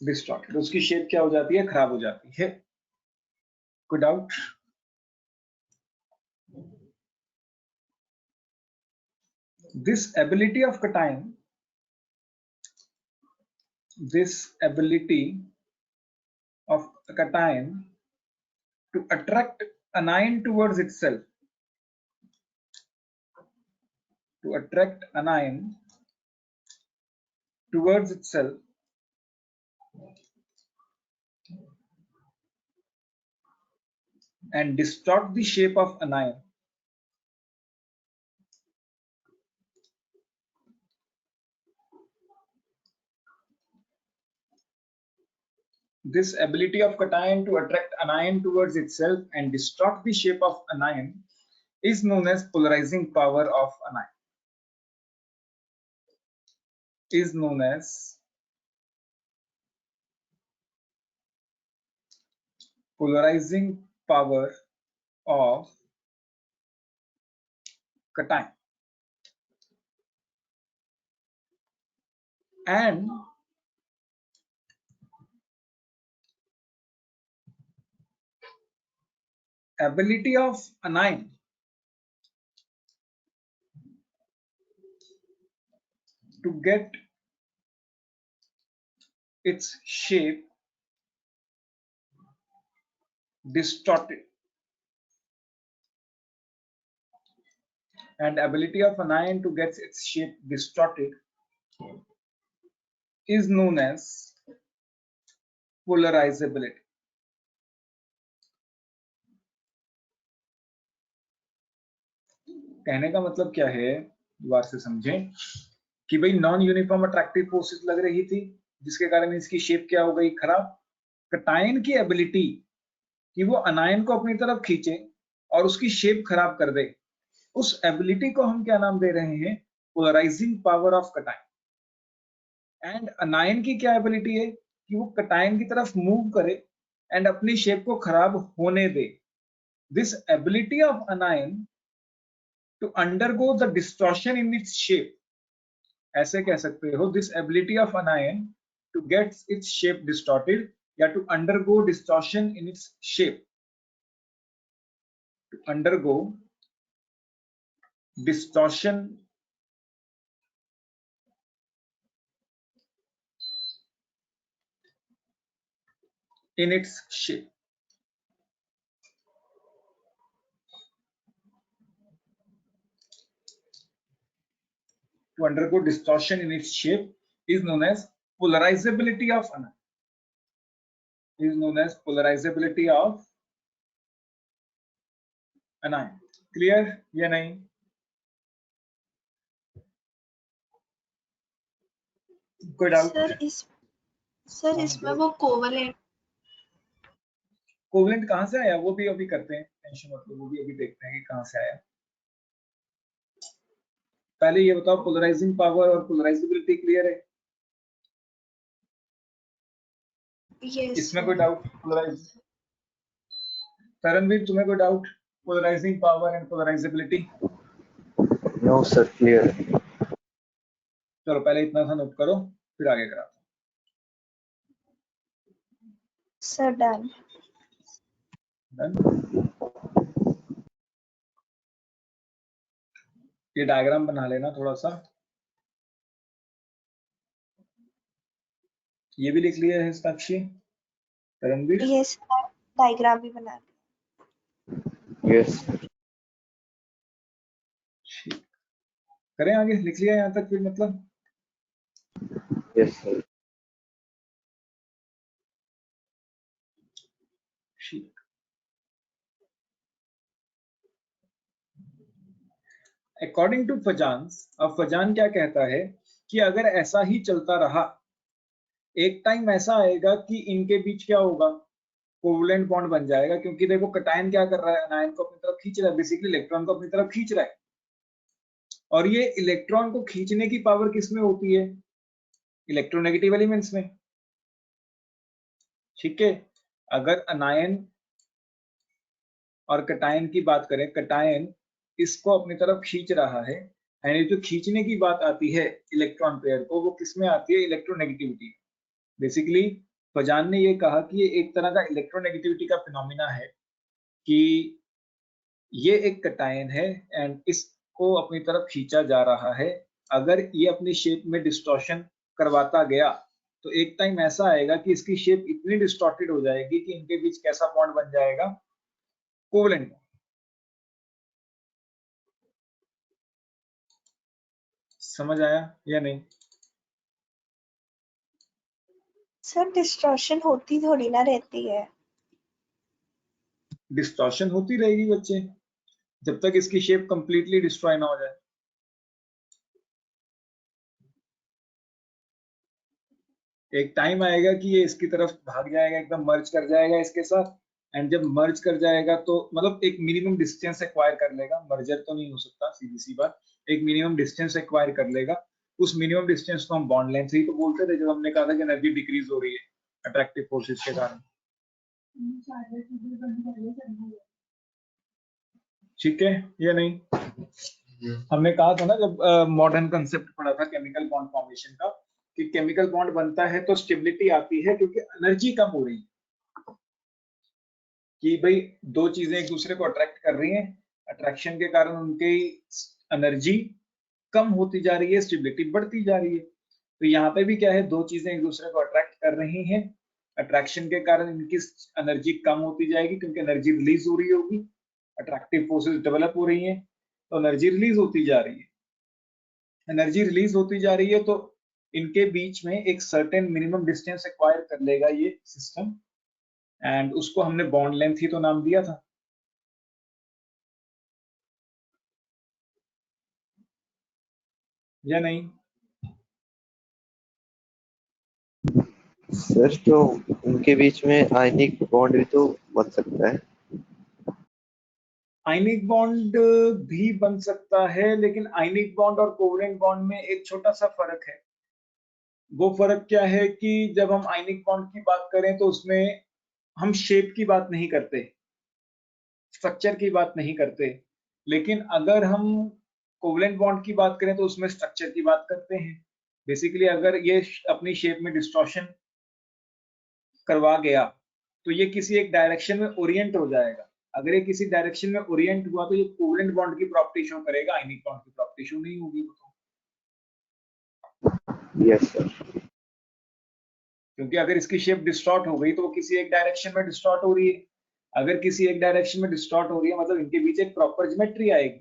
distorted. उसकी shape क्या हो जाती है, खराब हो जाती है। कोई doubt? This ability of cation, to attract anion towards itself, and distort the shape of anion. This ability of cation to attract anion towards itself and distort the shape of anion is known as polarizing power of anion. Is known as polarizing power of cation. And ability of anion to get its shape distorted, and ability of anion to get its shape distorted is known as polarizability. कहने का मतलब क्या है, दोबारा से समझें कि भाई नॉन यूनिफॉर्म अट्रैक्टिव फोर्सेस लग रही थी, जिसके कारण इसकी शेप क्या हो गई, खराब। कटायन की एबिलिटी कि वो अनायन को अपनी तरफ खींचे और उसकी शेप खराब कर दे, उस एबिलिटी को हम क्या नाम दे रहे हैं, polarizing power of cation. And anion की क्या एबिलिटी है कि वो कटायन की तरफ मूव करे एंड अपनी शेप को खराब होने दे। This ability of anion to undergo the distortion in its shape, ऐसे कह सकते हो, this ability of anion to get its shape distorted या to undergo distortion in its shape to undergo distortion in its shape. To undergo distortion in its shape is known as polarizability of anion. Is known as polarizability of anion. Clear या नहीं? कोई doubt? Sir इसमें वो covalent कहां से आया वो भी अभी करते हैं, टेंशन मत लो, वो भी अभी देखते हैं कि कहां से आया। पहले ये बताओ पोलराइजिंग पावर और पोलराइजेबिलिटी क्लियर है? yes, इसमें कोई डाउट? पोलराइज तरनवीर तुम्हें कोई doubt polarizing power and polarizability? No sir, clear. चलो पहले इतना सा नोट करो फिर आगे कराता हूं। Sir done. ये डायग्राम बना लेना थोड़ा सा, ये भी लिख लिया है साक्षी, तरनवीर? यस, डायग्राम भी बना लिया। यस करें आगे, लिख लिया यहाँ तक फिर मतलब? Yes sir. According to Fajans, अब फजान क्या कहता है कि अगर ऐसा ही चलता रहा, एक टाइम ऐसा आएगा कि इनके बीच क्या होगा, कोवलेंट बॉन्ड बन जाएगा। क्योंकि देखो कटायन क्या कर रहा है, अनायन को अपनी तरफ खींच रहा है, बेसिकली इलेक्ट्रॉन को अपनी तरफ खींच रहा है। और ये इलेक्ट्रॉन को खींचने की पावर किसमें होती है? इलेक्ट्रोनेगेटिव एलिमेंट्स में। ठीक है, अगर अनायन और कटायन की बात करें, कटायन इसको अपनी तरफ खींच रहा है, यानी जो खींचने की बात आती है इलेक्ट्रॉन पेयर को, वो किसमें आती है? इलेक्ट्रोनेगेटिविटी। बेसिकली फजान ने ये कहा कि ये एक तरह का इलेक्ट्रोनेगेटिविटी का फिनोमिना है कि ये एक कटायन है एंड इसको अपनी तरफ खींचा जा रहा है। अगर ये अपनी शेप में डिस्टॉर्शन करवाता गया तो एक टाइम ऐसा आएगा कि इसकी शेप इतनी डिस्टॉर्टेड हो जाएगी कि इनके बीच कैसा बॉन्ड बन जाएगा? कोवलेंट। समझ आया या नहीं? सर डिस्टॉर्शन होती थोड़ी ना रहती है। डिस्टॉर्शन होती रहेगी बच्चे, जब तक इसकी शेप कंप्लीटली डिस्ट्रॉय ना हो जाए। एक टाइम आएगा कि ये इसकी तरफ भाग जाएगा, एकदम मर्ज कर जाएगा इसके साथ, एंड जब मर्ज कर जाएगा तो मतलब एक मिनिमम डिस्टेंस एक्वायर कर लेगा, मर्जर तो नहीं हो सकता, सीधी सी बात, एक मिनिमम डिस्टेंस एक्वायर कर लेगा। उस मिनिमम डिस्टेंस को हम बॉन्ड लेंथ ही तो बोलते थे, जब हमने कहा था कि एनर्जी डिक्रीज हो रही है अट्रैक्टिव फोर्सेस के कारण। ठीक है या नहीं? हमने कहा था ना जब मॉडर्न कंसेप्ट पढ़ा था केमिकल बॉन्ड फॉर्मेशन का, कि केमिकल बॉन्ड बनता है तो स्टेबिलिटी आती है क्योंकि एनर्जी कम हो रही है, कि भाई दो चीजें एक दूसरे को अट्रैक्ट कर रही हैं, अट्रैक्शन के कारण उनकी एनर्जी कम होती जा रही है, स्टेबिलिटी बढ़ती जा रही है। तो यहाँ पे भी क्या है, दो चीजें एक दूसरे को अट्रैक्ट कर रही हैं, अट्रैक्शन के कारण इनकी एनर्जी कम होती जाएगी क्योंकि एनर्जी रिलीज हो रही होगी, अट्रैक्टिव फोर्सेस डेवलप हो रही हैं, तो एनर्जी रिलीज होती जा रही है। एनर्जी रिलीज होती जा रही है तो इनके बीच में एक सर्टेन मिनिमम डिस्टेंस एक्वायर कर लेगा ये सिस्टम, एंड उसको हमने बॉन्ड लेंथ ही तो नाम दिया था। या नहीं? सर तो उनके बीच में आयनिक बॉन्ड भी तो बन सकता है। आयनिक बॉन्ड भी बन सकता है, लेकिन आयनिक बॉन्ड और कोवलेंट बॉन्ड में एक छोटा सा फर्क है। वो फर्क क्या है कि जब हम आयनिक बॉन्ड की बात करें तो उसमें हम शेप की बात नहीं करते, स्ट्रक्चर की बात नहीं करते, लेकिन अगर हम कोवलेंट बॉन्ड की बात करें तो उसमें स्ट्रक्चर की बात करते हैं। बेसिकली अगर ये अपनी शेप में डिस्टॉर्शन करवा गया तो ये किसी एक डायरेक्शन में ओरिएंट हो जाएगा, अगर ये किसी डायरेक्शन में ओरिएंट हुआ तो ये कोवेलेंट बॉन्ड की प्रॉपर्टी शो करेगा, आयनिक बॉन्ड की प्रॉपर्टी शो नहीं होगी वो तो, यस सर। क्योंकि अगर इसकी शेप डिस्टॉर्ट हो गई तो वो किसी एक डायरेक्शन में डिस्टॉर्ट हो रही है। अगर किसी एक डायरेक्शन में डिस्टॉर्ट हो रही है मतलब इनके बीच एक प्रॉपर ज्योमेट्री आएगी।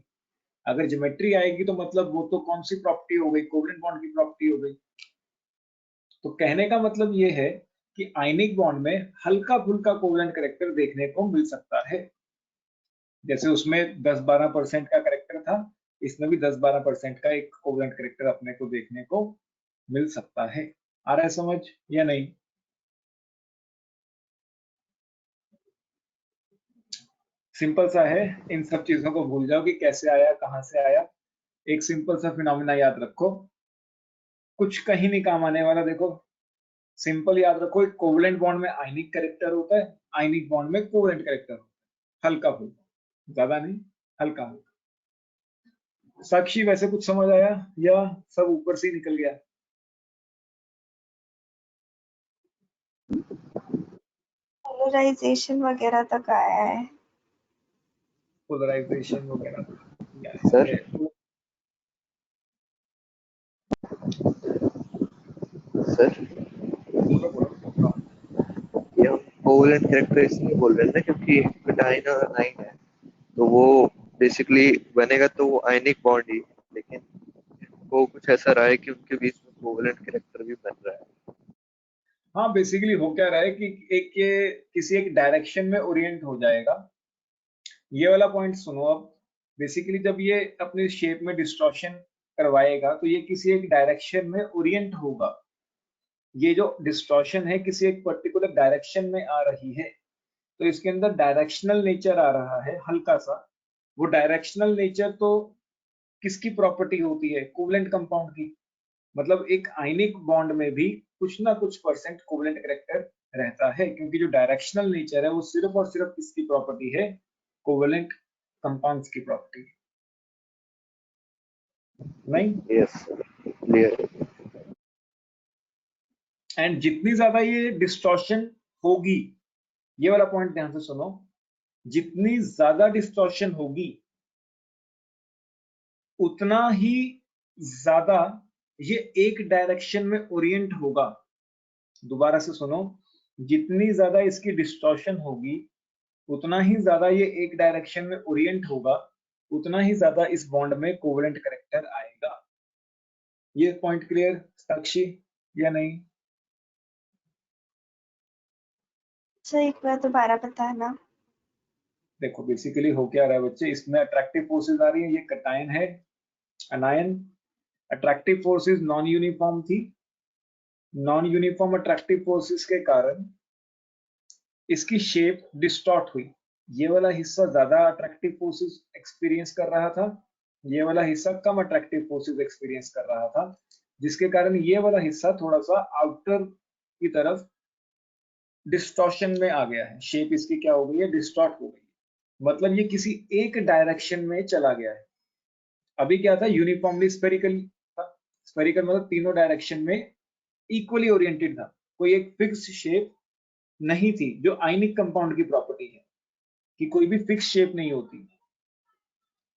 अगर ज्योमेट्री आएगी तो मतलब वो तो कौन सी प्रॉपर्टी हो गई, कोवेलेंट बॉन्ड की प्रॉपर्टी हो गई। तो कहने का मतलब ये है कि आयनिक बॉन्ड में हल्का फुल्का कोवेलेंट कैरेक्टर देखने को मिल सकता है। जैसे उसमें 10-12% का कैरेक्टर था, इसमें भी 10-12% का एक कोवेलेंट कैरेक्टर अपने को देखने को मिल सकता है। आ रहा है समझ या नहीं? सिंपल सा है, इन सब चीजों को भूल जाओ कि कैसे आया, कहां से आया। एक सिंपल सा फिनोमेना याद रखो, कुछ कहीं नहीं काम आने वाला। देखो सिंपल याद रखो, एक कोवेलेंट बॉन्ड में आयनिक कैरेक्टर होता है, आयनिक बॉन्ड में कोवेलेंट कैरेक्टर होता है, हल्का फुल्का, ज्यादा नहीं, हल्का हल्का। साक्षी वैसे कुछ समझ आया या सब ऊपर से ही निकल गया? पोलराइजेशन वगैरह तक आया है। पोलराइजेशन वगैरह सर सर बोलो बोलो। ये हम कोवेलेंट कैरेक्टर इसलिए बोल रहे हैं ना क्योंकि विटाइन और अनाइन है, तो वो बेसिकली बनेगा तो वो आयनिक बॉन्ड ही, लेकिन वो कुछ ऐसा रहा है कि उनके बीच में कोवेलेंट कैरेक्टर भी बन रहा है। हाँ बेसिकली हो क्या रहा है कि एक ये किसी एक डायरेक्शन में ओरिएंट हो जाएगा। ये वाला पॉइंट सुनो अब। बेसिकली जब ये अपने शेप में डिस्टॉर्शन करवाएगा तो ये किसी एक डायरेक्शन में ओरिएंट होगा। ये जो डिस्टॉर्शन है किसी एक पर्टिकुलर डायरेक्शन में आ रही है, तो इसके अंदर डायरेक्शनल नेचर आ रहा है हल्का सा। वो डायरेक्शनल नेचर तो किसकी प्रॉपर्टी होती है? कोवेलेंट कंपाउंड की। मतलब एक आयनिक बॉन्ड में भी कुछ ना कुछ परसेंट कोवेलेंट कैरेक्टर रहता है, क्योंकि जो डायरेक्शनल नेचर है वो सिर्फ और सिर्फ किसकी प्रॉपर्टी है? कोवेलेंट कंपाउंड्स की प्रॉपर्टी। नहीं? Yes sir, clear. एंड जितनी ज्यादा ये डिस्टॉर्शन होगी, ये वाला पॉइंट ध्यान से सुनो, जितनी ज्यादा डिस्टॉर्शन होगी उतना ही ज्यादा ये एक डायरेक्शन में ओरिएंट होगा। दोबारा से सुनो, जितनी ज्यादा इसकी डिस्टॉर्शन होगी उतना ही ज्यादा ये एक डायरेक्शन में ओरिएंट होगा, उतना ही ज्यादा इस बॉन्ड में कोवेलेंट कैरेक्टर आएगा। ये पॉइंट क्लियर साक्षी या नहीं? सर एक बार दोबारा बताना। देखो बेसिकली हो क्या रहा है बच्चे, इसमें अट्रैक्टिव फोर्सेस आ रही है, ये कटायन है, अनायन। अट्रैक्टिव फोर्सेस नॉन यूनिफॉर्म थी, नॉन यूनिफॉर्म अट्रैक्टिव फोर्सेस के कारण इसकी शेप डिस्टॉर्ट हुई। ये वाला हिस्सा ज्यादा अट्रैक्टिव फोर्सेस एक्सपीरियंस कर रहा था, ये वाला हिस्सा कम अट्रैक्टिव फोर्सेस एक्सपीरियंस कर रहा था, जिसके कारण ये वाला हिस्सा थोड़ा सा आउटर की तरफ डिस्टॉर्शन में आ गया है। शेप इसकी क्या हो गई है? डिस्टॉर्ट हो गई। मतलब ये किसी एक डायरेक्शन में चला गया है। अभी क्या था? यूनिफॉर्मली स्फेरिकल था। स्फेरिकल मतलब तीनों डायरेक्शन में इक्वली ओरिएंटेड था, कोई एक फिक्स शेप नहीं थी, जो आयनिक कंपाउंड की प्रॉपर्टी है कि कोई भी फिक्स शेप नहीं होती।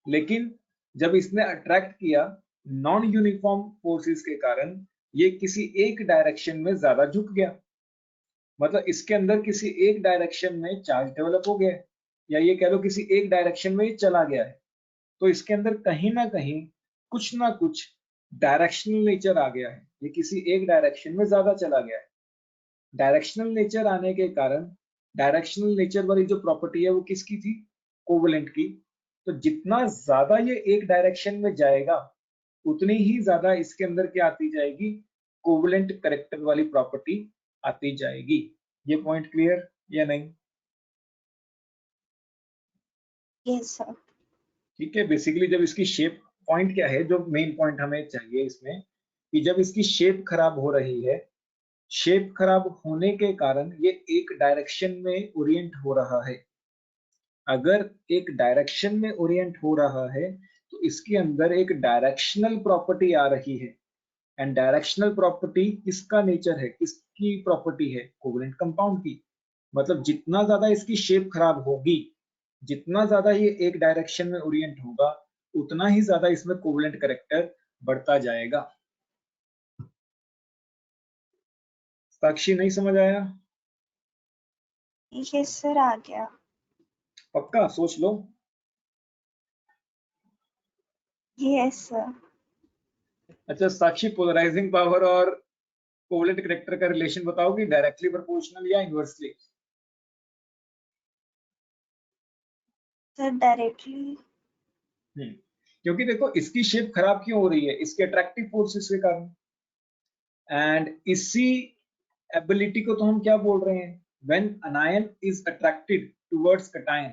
लेकिन जब इसने अट्रैक्ट किया नॉन यूनिफॉर्म फोर्सेस के कारण, ये किसी एक डायरेक्शन में ज्यादा झुक गया। मतलब इसके अंदर किसी एक डायरेक्शन में चार्ज डेवलप हो गया है, या ये कह लो किसी एक डायरेक्शन में ये चला गया है। तो इसके अंदर कहीं ना कुछ डायरेक्शनल नेचर आ गया है, ये किसी एक डायरेक्शन में ज्यादा चला गया है। डायरेक्शनल नेचर आने के कारण, डायरेक्शनल नेचर वाली जो प्रॉपर्टी है वो किसकी थी? कोवेलेंट की। तो जितना ज्यादा ये एक डायरेक्शन में जाएगा उतनी ही ज्यादा इसके अंदर क्या आती जाएगी? कोवेलेंट कैरेक्टर वाली प्रॉपर्टी आती जाएगी। ये पॉइंट क्लियर या नहीं? Yes sir. ठीक है। बेसिकली जब इसकी शेप, पॉइंट क्या है जो मेन पॉइंट हमें चाहिए इसमें, कि जब इसकी शेप खराब हो रही है, शेप खराब होने के कारण ये एक डायरेक्शन में ओरिएंट हो रहा है। अगर एक डायरेक्शन में ओरिएंट हो रहा है तो इसके अंदर एक डायरेक्शनल प्रॉपर्टी आ रही है। एंड डायरेक्शनल प्रॉपर्टी किसका नेचर है, किसकी प्रॉपर्टी है? कोवेलेंट कंपाउंड की। मतलब जितना ज्यादा इसकी शेप खराब होगी, जितना ज्यादा ये एक डायरेक्शन में ओरिएंट होगा उतना ही ज्यादा इसमें कोवलेंट कैरेक्टर बढ़ता जाएगा। साक्षी नहीं समझ आया? ये सर आ गया। पक्का सोच लो। Yes sir. अच्छा साक्षी, पोलराइजिंग पावर और कोवलेंट कैरेक्टर का रिलेशन बताओगी, डायरेक्टली प्रोपोर्शनल या इनवर्सली? Sir directly. क्योंकि देखो इसकी शेप खराब क्यों हो रही है, इसके अट्रैक्टिव फोर्सेस के कारण। एंड इसी एबिलिटी को तो हम क्या बोल रहे हैं, when anion is attracted towards cation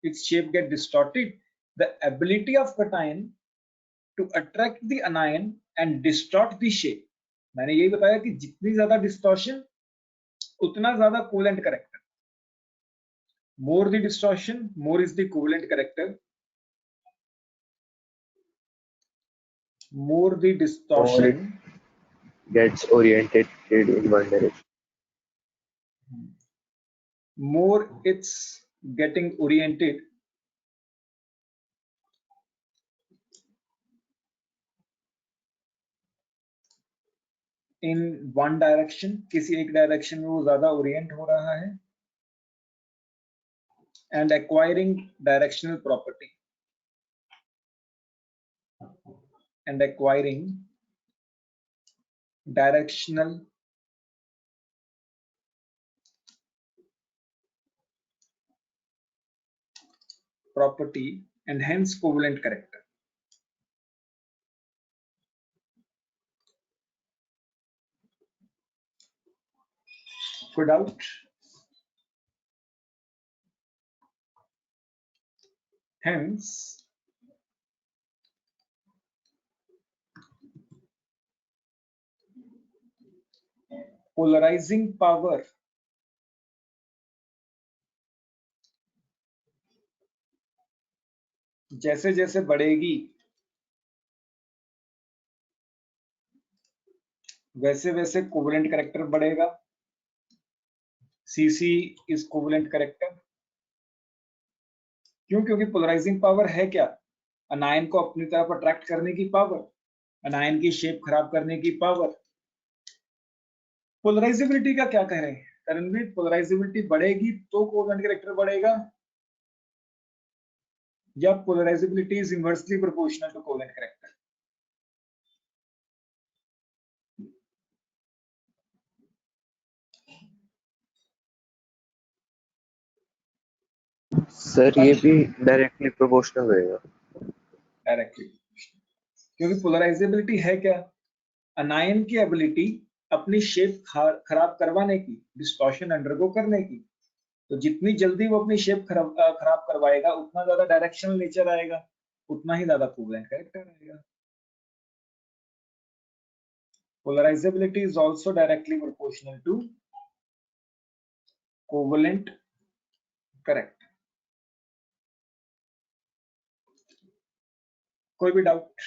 its shape get distorted. The ability of cation to attract the anion and distort the shape, मैंने यही बताया कि जितनी ज्यादा डिस्टॉर्शन उतना ज्यादा covalent character. More the distortion more is the covalent character, more the or distortion it gets oriented in one direction. more it's getting oriented in one direction, किसी एक डायरेक्शन में वो ज्यादा ओरिएंट हो रहा है। and acquiring directional property and acquiring directional property and hence covalent character. कोई doubt? Hence polarizing power जैसे जैसे बढ़ेगी वैसे वैसे कोवलेंट कैरेक्टर बढ़ेगा। CC is covalent character. क्यों? क्योंकि पोलराइजिंग पावर है क्या, अनायन को अपनी तरफ अट्रैक्ट करने की पावर, अनायन की शेप खराब करने की पावर। पोलराइजेबिलिटी का क्या कह रहे हैं तरणवीर? पोलराइजेबिलिटी बढ़ेगी तो कोवलेंट कैरेक्टर बढ़ेगा या polarizability is inversely proportional to covalent character? Sir ये भी डायरेक्टली प्रोपोर्शनल रहेगा। डायरेक्टली, क्योंकि पोलराइजेबिलिटी है क्या, अनायन की एबिलिटी अपनी शेप खराब करवाने की, डिस्टॉर्शन अंडरगो करने की। तो जितनी जल्दी वो अपनी शेप खराब करवाएगा उतना ज्यादा डायरेक्शनल नेचर आएगा, उतना ही ज्यादा कोवलेंट कैरेक्टर आएगा। Polarizability is also directly proportional to covalent character. कोई भी डाउट?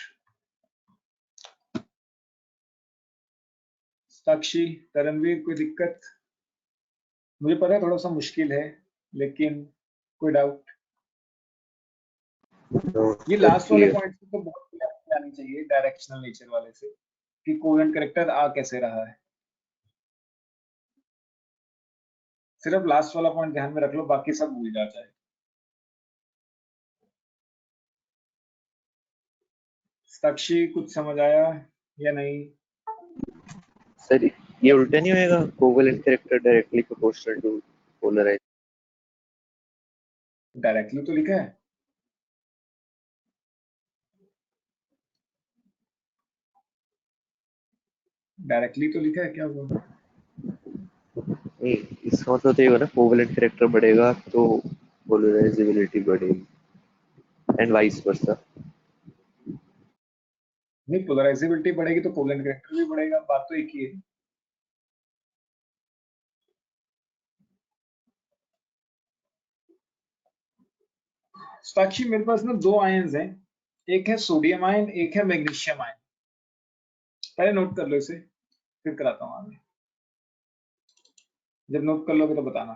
साक्षी, तरणवीर, कोई दिक्कत? मुझे पता है थोड़ा सा मुश्किल है, लेकिन कोई डाउट? ये लास्ट वाले पॉइंट से तो बहुत क्लियर आनी चाहिए, डायरेक्शनल नेचर वाले से, कि कोवलेंट कैरेक्टर आ कैसे रहा है। सिर्फ लास्ट वाला पॉइंट ध्यान में रख लो, बाकी सब भूल जा जाए। साक्षी कुछ समझ आया या नहीं? सर ये उल्टा नहीं होएगा, covalent character directly proportional to polarize? Directly तो लिखा है। डायरेक्टली तो लिखा है, क्या हुआ? नहीं, इसका मतलब तो ये होगा ना, कोवलेंट कैरेक्टर बढ़ेगा तो पोलराइजेबिलिटी बढ़ेगी एंड वाइस वर्सा। नहीं, पोलराइजेबिलिटी बढ़ेगी तो कोवलेंट कैरेक्टर भी बढ़ेगा, बात तो एक ही है। साक्षी, मेरे पास ना दो आयन्स हैं, एक है सोडियम आयन, एक है मैग्नीशियम आयन। पहले नोट कर लो इसे, फिर कराता हूँ आगे। जब नोट कर लोगे तो बताना।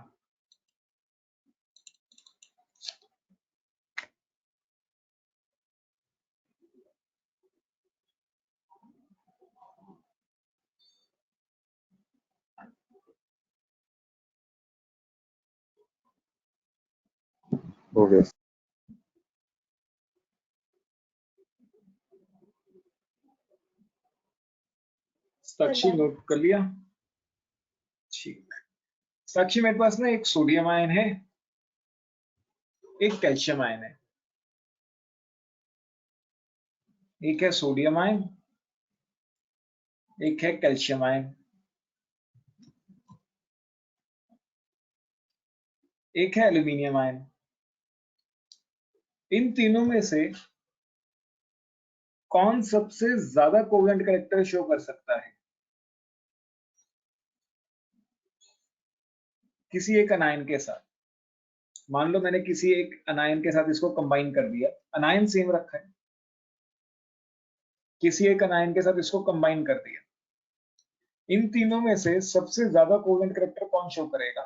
हो गया। साक्षी नोट कर लिया? ठीक। साक्षी मेरे पास ना एक सोडियम आयन है, एक कैल्शियम आयन है। एक है सोडियम आयन, एक है कैल्शियम आयन, एक है एल्यूमिनियम आयन। इन तीनों में से कौन सबसे ज्यादा कोवेलेंट कैरेक्टर शो कर सकता है किसी एक अनायन के साथ? मान लो मैंने किसी एक अनायन के साथ इसको कंबाइन कर दिया, अनायन सेम रखा है, किसी एक अनायन के साथ इसको कंबाइन कर दिया। इन तीनों में से सबसे ज्यादा कोवेलेंट कैरेक्टर कौन शो करेगा?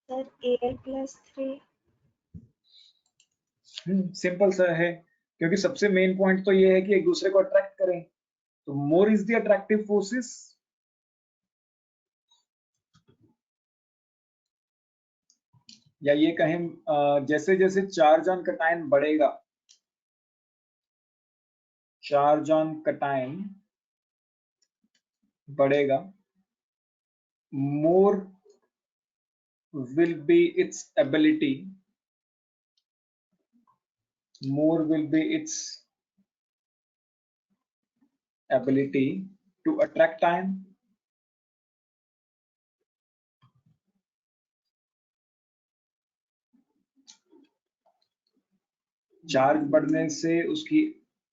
Sir Al+3। सिंपल सा है, क्योंकि सबसे मेन पॉइंट तो ये है कि एक दूसरे को अट्रैक्ट करें। तो more is the attractive forces, या ये कहें जैसे जैसे चार्ज ऑन कटायन बढ़ेगा, चार्ज ऑन कटायन बढ़ेगा, मोर will be its ability, more will be its ability to attract ion. Charge बढ़ने से उसकी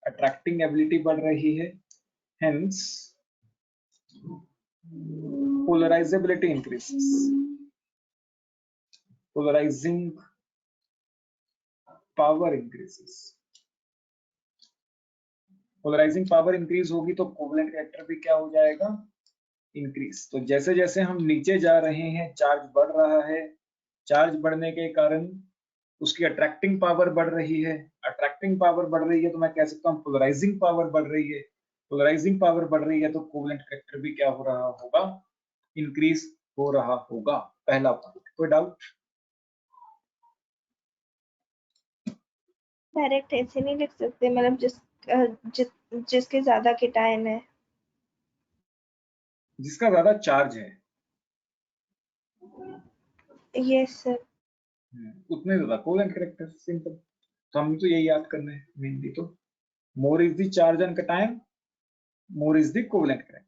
अट्रैक्टिंग एबिलिटी बढ़ रही है, hence polarizability increases, polarizing power increases। Polarizing power increase होगी तो कोवेलेंट कैरेक्टर भी क्या हो जाएगा? इंक्रीज। तो जैसे जैसे हम नीचे जा रहे हैं चार्ज बढ़ रहा है, चार्ज बढ़ने के कारण उसकी अट्रैक्टिंग पावर बढ़ रही है, अट्रैक्टिंग पावर बढ़ रही है तो मैं कह सकता हूँ पोलराइजिंग पावर बढ़ रही है, पोलराइजिंग पावर बढ़ रही है तो कोवेलेंट कैरेक्टर भी क्या हो रहा होगा? इंक्रीज हो रहा होगा। पहला पॉइंट, कोई डाउट? डायरेक्ट ऐसे नहीं लिख सकते, मतलब जिसके ज्यादा केटायन है। जिसका ज्यादा चार्ज है, यस सर। उतने ज्यादा कोवेलेंट कैरेक्टर, सिंपल। तो हमें तो यही याद करना है मेनली। तो more is the charge on cation, more is the covalent character.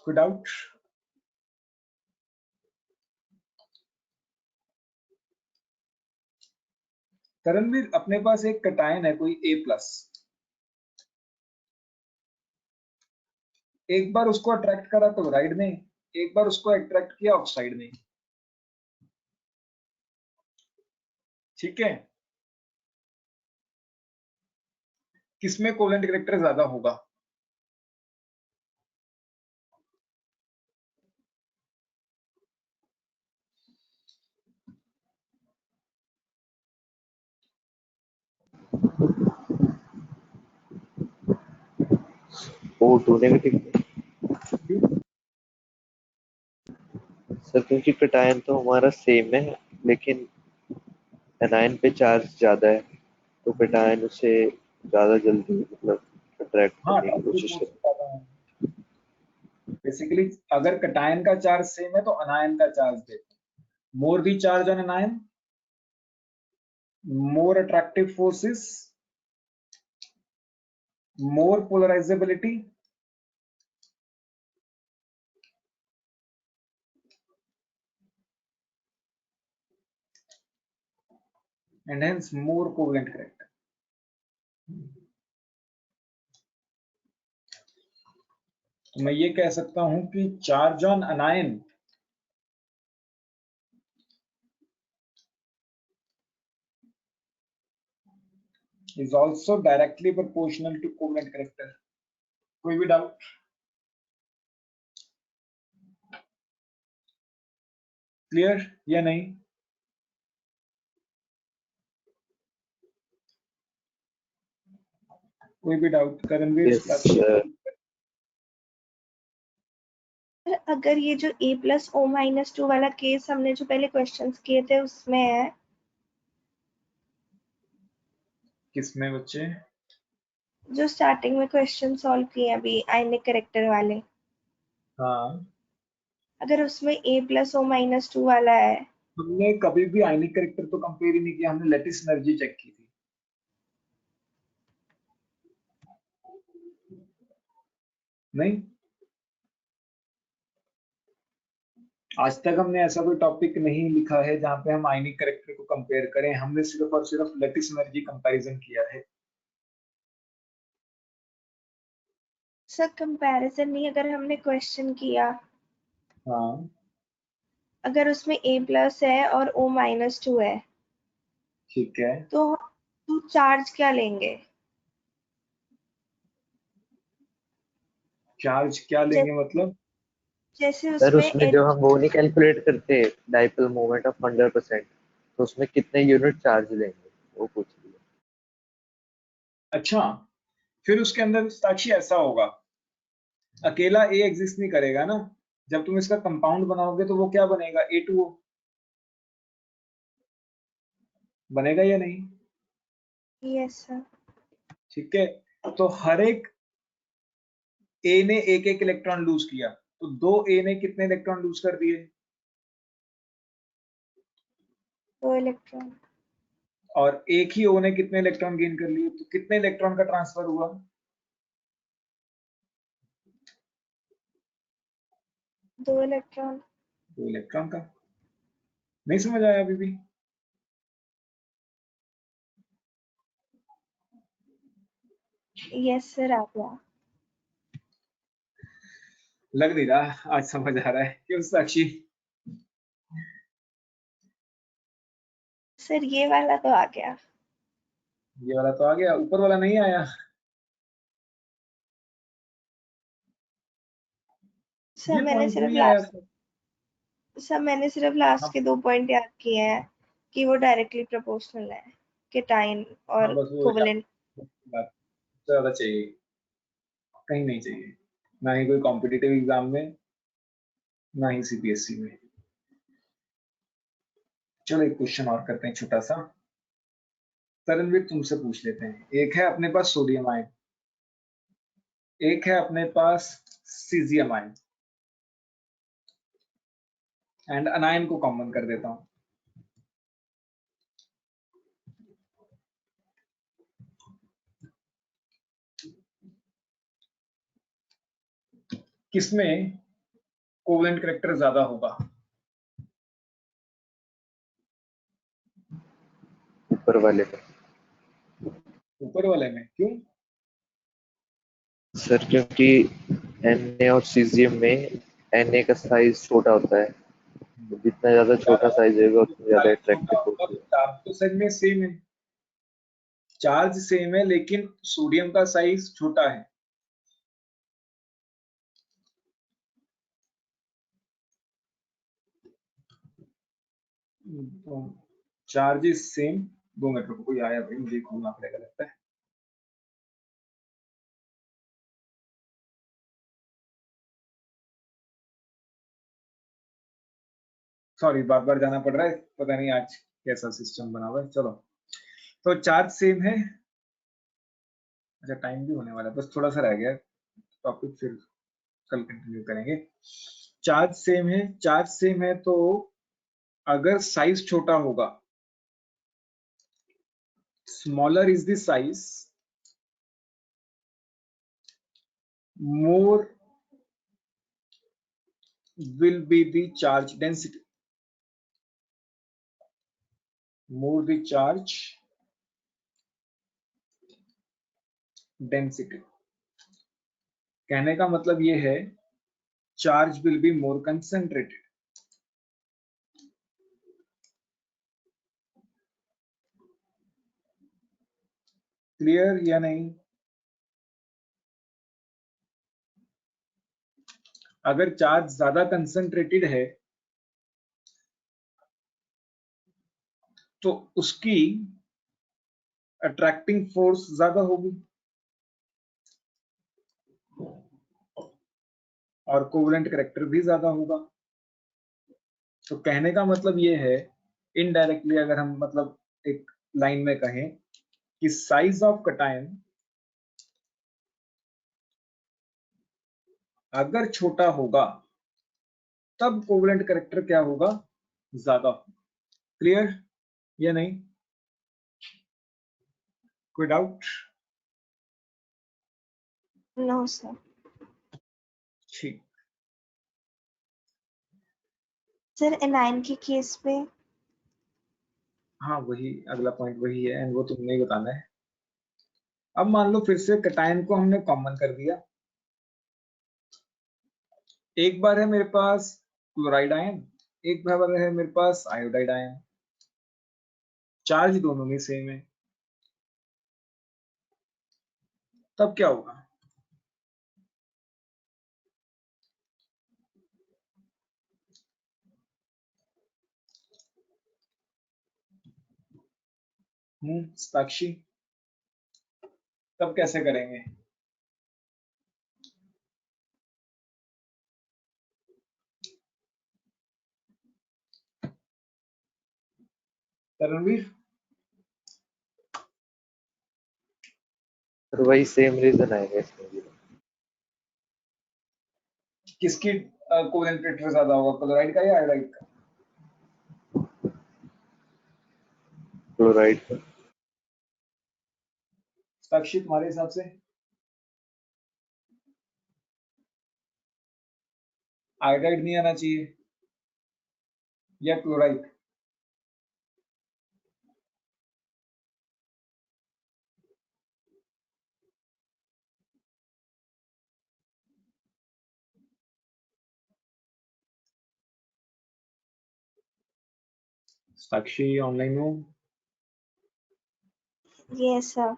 कोई डाउट? करणवीर, अपने पास एक कटायन है कोई A+, एक बार उसको अट्रैक्ट करा क्लोराइड ने, एक बार उसको अट्रैक्ट किया ऑक्साइड ने, ठीक है? किसमें कोवेलेंट कैरेक्टर ज्यादा होगा? O2 negative. क्यों? सर क्योंकि कटायन तो हमारा सेम है, लेकिन एनायन पे चार्ज ज्यादा है, तो कटायन उसे ज्यादा जल्दी मतलब अट्रैक्ट हाँ, करने की अट्रैक्टिव कोशिश फोर्स करता ज्यादा है। बेसिकली अगर कटायन का चार्ज सेम है तो अनायन का चार्ज देखो, more the charge on anion, more attractive forces, more polarizability, and hence more covalent character. तो मैं ये कह सकता हूं कि charge on अनायन is also directly proportional to covalent character। कोई भी डाउट? क्लियर या नहीं? कोई भी डाउट? करणवीर, Yes, साक्षी? अगर ये जो a+o-2 वाला केस हमने जो पहले क्वेश्चंस किए थे उसमें है, किसमें बच्चे? जो स्टार्टिंग में क्वेश्चन सॉल्व किए अभी आयनिक करेक्टर वाले, हाँ, अगर उसमें a+o-2 वाला है, हमने कभी भी आयनिक करेक्टर तो कंपेयर ही नहीं किया, हमने लैटिस एनर्जी चेक की थी। नहीं, आज तक हमने ऐसा कोई टॉपिक नहीं लिखा है जहां पे हम आयनिक करेक्टर को कंपेयर करें। हमने सिर्फ और सिर्फ लैटिस एनर्जी कंपैरिजन किया है। सर कंपैरिजन नहीं, अगर हमने क्वेश्चन किया, हाँ, अगर उसमें a+ है और o-2 है, ठीक है। तो चार्ज क्या लेंगे? चार्ज क्या लेंगे मतलब? जैसे सर उसमें उसमें जो हम वो नहीं कैलकुलेट करते डाइपोल मोमेंट ऑफ 100%, तो उसमें कितने यूनिट चार्ज लेंगे वो पूछ लिया। अच्छा, फिर उसके अंदर साक्षी ऐसा होगा, अकेला ए एग्जिस्ट नहीं करेगा ना। जब तुम इसका कंपाउंड बनाओगे तो वो क्या बनेगा? A2O बनेगा या नहीं? Yes sir. ठीक है, तो हर एक ए ने एक एक इलेक्ट्रॉन लूज किया, तो 2 ए ने कितने इलेक्ट्रॉन लूज कर दिए? 2 इलेक्ट्रॉन। और एक ही ओ ने कितने इलेक्ट्रॉन गेन कर लिए? तो कितने इलेक्ट्रॉन का ट्रांसफर हुआ? 2 इलेक्ट्रॉन। 2 इलेक्ट्रॉन का। नहीं समझ आया अभी भी? यस सर, आ गया। लग नहीं रहा आज समझ आ रहा है, क्यों साक्षी? सर ये वाला तो आ गया। ये वाला तो आ गया, ऊपर वाला नहीं आया। सर ये मैंने पॉइंट सिर्फ नहीं आया। लास्ट सर मैंने सिर्फ लास्ट हाँ, के 2 पॉइंट याद किए हैं कि वो डायरेक्टली प्रोपोर्शनल है, केटाइन हाँ, और बस वो कोवलेंट। ज्यादा चाहिए, कहीं नहीं चाहिए, ना ही कोई कॉम्पिटिटिव एग्जाम में, ना ही सीपीएससी में। चलो एक क्वेश्चन और करते हैं छोटा सा। तरणवीर तुमसे पूछ लेते हैं, एक है अपने पास सोडियम आयन, एक है अपने पास सीजियम आयन, एंड अनायन को कॉमन कर देता हूं। किसमें कोवेलेंट करेक्टर ज्यादा होगा? ऊपर वाले में। ऊपर वाले में, क्यों? सर क्योंकि Na और सीजियम में Na का साइज छोटा होता है, तो जितना ज्यादा छोटा साइज होगा उतना ज्यादा छोटा अट्रैक्टिव होगा होगी। तो चार्ज तो सच में सेम है, चार्ज सेम है, लेकिन सोडियम का साइज छोटा है। तो चार्ज इज सेम। 2 मिनट रुको, कोई आया भाई, मुझे खोलना पड़ेगा लगता है। सॉरी, बार बार जाना पड़ रहा है, पता नहीं आज कैसा सिस्टम बना हुआ है। चलो, तो चार्ज सेम है। अच्छा, टाइम भी होने वाला है, बस थोड़ा सा रह गया टॉपिक, फिर कल कंटिन्यू करेंगे। चार्ज सेम है, चार्ज सेम है, तो अगर साइज छोटा होगा, smaller is the size, more will be the charge density, more the charge density। कहने का मतलब ये है, charge will be more concentrated. Clear या नहीं? अगर चार्ज ज्यादा कंसंट्रेटेड है तो उसकी अट्रैक्टिंग फोर्स ज्यादा होगी और कोवेलेंट कैरेक्टर भी ज्यादा होगा। तो कहने का मतलब ये है, इनडायरेक्टली अगर हम मतलब एक लाइन में कहें कि साइज ऑफ कटायन अगर छोटा होगा तब कोवेलेंट कैरेक्टर क्या होगा, ज्यादा होगा। क्लियर या नहीं, कोई डाउट? No sir. ठीक, सर एनायन के केस पे हाँ वही अगला पॉइंट वही है, एंड वो तुमने ही बताना है। अब मान लो फिर से कटायन को हमने कॉमन कर दिया। एक बार है मेरे पास क्लोराइड आयन, एक बार है मेरे पास आयोडाइड आयन, चार्ज दोनों में सेम है। तब क्या होगा, साक्षी तब कैसे करेंगे? तरणवीर? और वही सेम रीजन आएगा इसमें भी। किसकी कोवेलेंट कैरेक्टर ज्यादा होगा, क्लोराइड का या आयोडाइड का? क्लोराइड का। साक्षी तुम्हारे हिसाब से? आयोडाइड नहीं आना चाहिए या क्लोराइड? साक्षी ऑनलाइन हो? Yes sir.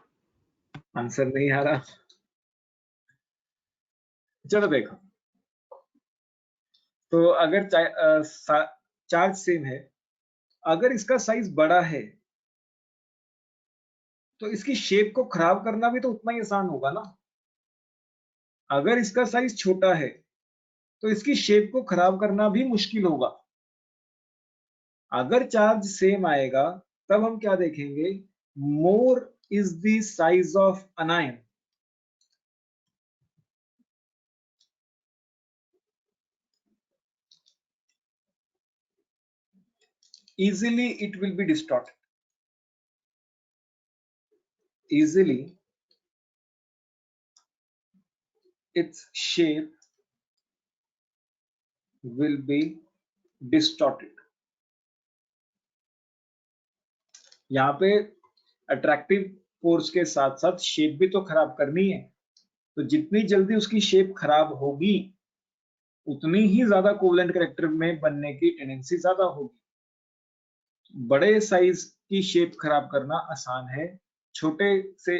आंसर नहीं आ रहा। चलो देखो, तो अगर चार्ज सेम है, अगर इसका साइज बड़ा है तो इसकी शेप को खराब करना भी तो उतना ही आसान होगा ना। अगर इसका साइज छोटा है तो इसकी शेप को खराब करना भी मुश्किल होगा। अगर चार्ज सेम आएगा तब हम क्या देखेंगे, more is the size of अनायन। easily it will be distorted, easily its shape will be distorted। यहाँ पे अट्रैक्टिव फोर्स के साथ साथ शेप भी तो खराब करनी है, तो जितनी जल्दी उसकी शेप खराब होगी उतनी ही ज्यादा कोवेलेंट कैरेक्टर में बनने की टेंडेंसी ज्यादा होगी। बड़े साइज की शेप खराब करना आसान है, छोटे से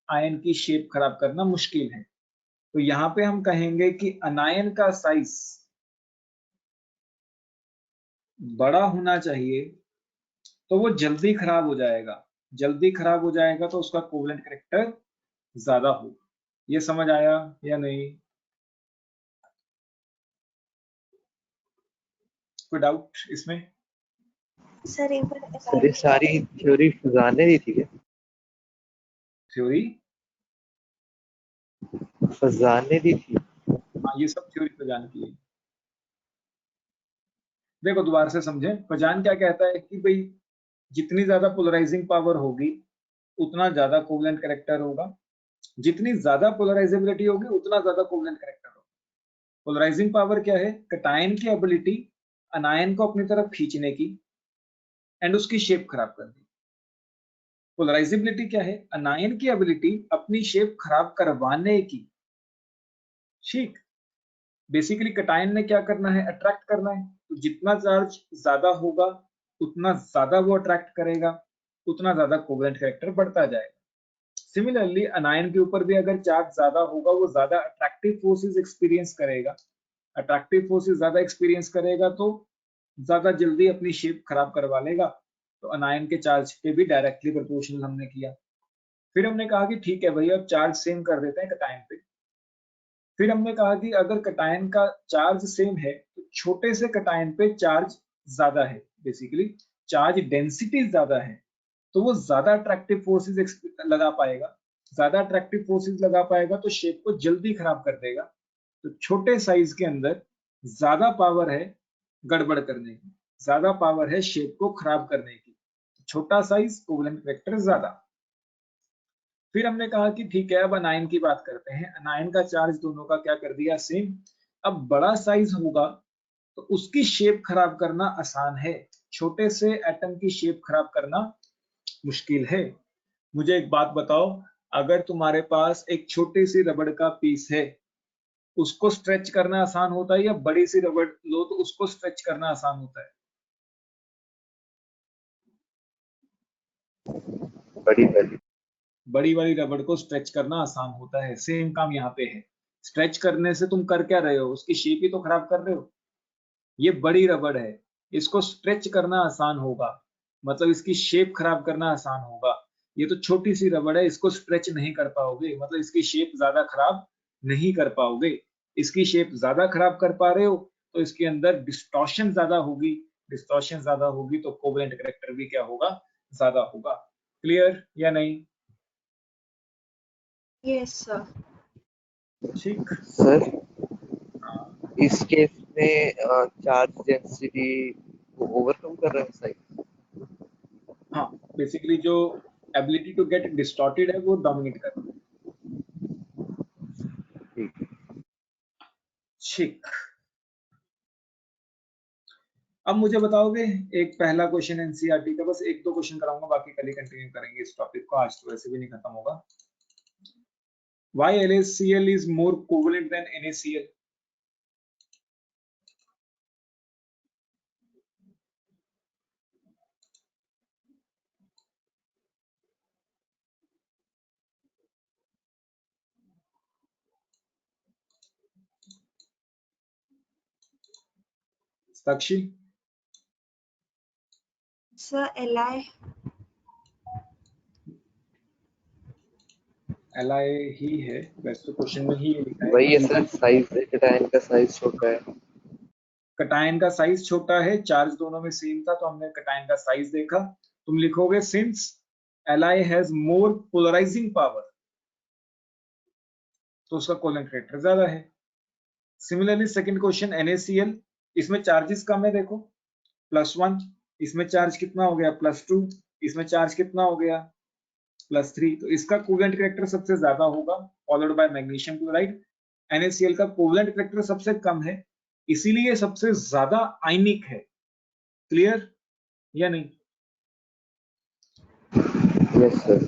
आयन की शेप खराब करना मुश्किल है। तो यहाँ पे हम कहेंगे कि अनायन का साइज बड़ा होना चाहिए तो वो जल्दी खराब हो जाएगा, जल्दी खराब हो जाएगा तो उसका कोवेलेंट कैरेक्टर ज्यादा होगा। ये समझ आया या नहीं, कोई डाउट इसमें? सर एक बार सर ये सारी थ्योरी फजान ने दी थी क्या? थ्योरी? फजान ने दी थी। हाँ ये सब थ्योरी फजान की है। देखो दोबारा से समझें, फजान क्या कहता है कि भाई जितनी ज्यादा पोलराइजिंग पावर होगी उतना ज्यादा कोवेलेंट कैरेक्टर होगा, जितनी ज्यादा पोलराइजेबिलिटी होगी उतना ज्यादा कोवेलेंट कैरेक्टर होगा। पोलराइजिंग पावर क्या है, कटायन की एबिलिटी अनायन को अपनी तरफ खींचने की एंड उसकी शेप खराब करने। पोलराइजेबिलिटी क्या है, अनायन की एबिलिटी अपनी शेप खराब करवाने की। ठीक, बेसिकली कटायन ने क्या करना है, अट्रैक्ट करना है। तो जितना चार्ज ज्यादा होगा उतना ज्यादा वो अट्रैक्ट करेगा, उतना ज्यादा कोवेलेंट कैरेक्टर बढ़ता जाएगा। सिमिलरली अनायन के ऊपर भी अगर चार्ज ज्यादा होगा वो ज्यादा अट्रैक्टिव फोर्सेस एक्सपीरियंस करेगा, अट्रैक्टिव फोर्सेस ज्यादा एक्सपीरियंस करेगा तो ज्यादा जल्दी अपनी शेप खराब करवा लेगा। तो अनायन के चार्ज के भी डायरेक्टली प्रोपोर्शनल हमने किया। फिर हमने कहा कि ठीक है भैया अब चार्ज सेम कर देते हैं कटायन पे। फिर हमने कहा कि अगर कटायन का चार्ज सेम है तो छोटे से कटायन पे चार्ज ज्यादा है, बेसिकली चार्ज डेंसिटी ज्यादा है, तो वो ज्यादा अट्रैक्टिव फोर्सेस लगा पाएगा। ज्यादा अट्रैक्टिव फोर्सेस लगा पाएगा तो शेप को जल्दी खराब कर देगा। तो छोटे साइज के अंदर ज्यादा पावर है गड़बड़ करने की, ज्यादा पावर है शेप को खराब करने की। छोटा साइज कोवेलेंट वेक्टर ज्यादा। फिर हमने कहा कि ठीक है अब अनायन की बात करते हैं। अनायन का चार्ज दोनों का क्या कर दिया, सेम। अब बड़ा साइज होगा तो उसकी शेप खराब करना आसान है, छोटे से एटम की शेप खराब करना मुश्किल है। मुझे एक बात बताओ, अगर तुम्हारे पास एक छोटी सी रबड़ का पीस है, उसको स्ट्रेच करना आसान होता है या बड़ी सी रबड़ लो तो उसको स्ट्रेच करना आसान होता है? बड़ी वाली रबड़ को स्ट्रेच करना आसान होता है। सेम काम यहाँ पे है। स्ट्रेच करने से तुम कर क्या रहे हो, उसकी शेप ही तो खराब कर रहे हो। ये बड़ी रबड़ है, इसको स्ट्रेच करना आसान होगा, मतलब इसकी शेप खराब करना आसान होगा। ये तो छोटी सी रबड़ है, इसको स्ट्रेच नहीं कर पाओगे, मतलब इसकी शेप ज्यादा खराब नहीं कर पाओगे। इसकी शेप ज्यादा खराब कर पा रहे हो तो इसके अंदर डिस्टॉर्शन ज्यादा होगी। डिस्टॉर्शन ज्यादा होगी तो कोवेलेंट कैरेक्टर भी क्या होगा, ज्यादा होगा। क्लियर या नहीं? Yes sir. ठीक। सर हाँ इस केस में चार्ज डेंसिटी को ओवरकम कर रहा है साइज। हाँ, बेसिकली जो एबिलिटी टू गेट डिस्टॉर्टेड है वो डोमिनेट कर रहा है। ठीक। ठीक। अब मुझे बताओगे, एक पहला क्वेश्चन एनसीईआरटी का, बस एक दो क्वेश्चन कराऊंगा, बाकी कल ही कंटिन्यू करेंगे इस टॉपिक को, आज तो वैसे भी नहीं खत्म होगा। Why LaCl is more covalent than NaCl? Sakshi? Sir Li ही है वैसे तो, क्वेश्चन में ही लिखा है। वही है सर, साइज कटायन का साइज छोटा है। कटायन का साइज छोटा है, चार्ज दोनों में सेम था तो हमने कटायन का साइज देखा। तुम लिखोगे since Li has more polarizing power, तो उसका कोवेलेंट कैरेक्टर ज्यादा है। सिमिलरली सेकंड क्वेश्चन NaCl, इसमें चार्जेस कम है, देखो +1, इसमें चार्ज कितना हो गया +2, इसमें चार्ज कितना हो गया +3, तो इसका कोवेलेंट कैरेक्टर सबसे ज्यादा होगा, followed by magnesium chloride. NaCl का कोवेलेंट कैरेक्टर सबसे कम है, इसीलिए सबसे ज्यादा आयनिक है। क्लियर या नहीं? Yes sir.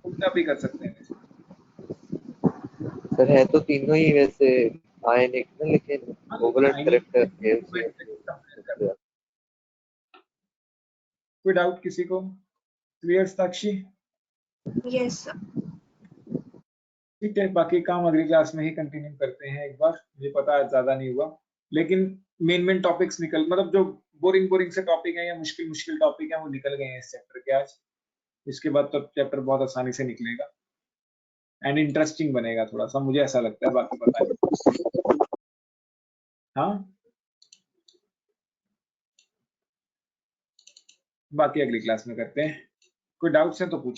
उल्टा भी कर सकते हैं वैसे। सर है तो तीनों ही वैसे आयनिक ना, लेकिन हाँ, लेकिन कोवलेंट आयनिक कैरेक्टर में है कोवेलेंट उसमें कैरेक्टर कंपेयर सबसे करते हैं। ज्यादा। कोई डाउट किसी को? क्लियर साक्षी? Yes sir. ठीक है, बाकी काम अगली क्लास में ही कंटिन्यू करते हैं। एक बार मुझे पता है ज्यादा नहीं हुआ, लेकिन मेन टॉपिक्स निकल, मतलब जो बोरिंग से टॉपिक है या मुश्किल टॉपिक है वो निकल गए हैं इस चैप्टर के आज। इसके बाद तो चैप्टर बहुत आसानी से निकलेगा एंड इंटरेस्टिंग बनेगा थोड़ा सा, मुझे ऐसा लगता है, बाकी पता नहीं। हाँ, बाकी अगली क्लास में करते हैं। कोई डाउट्स हैं तो पूछो।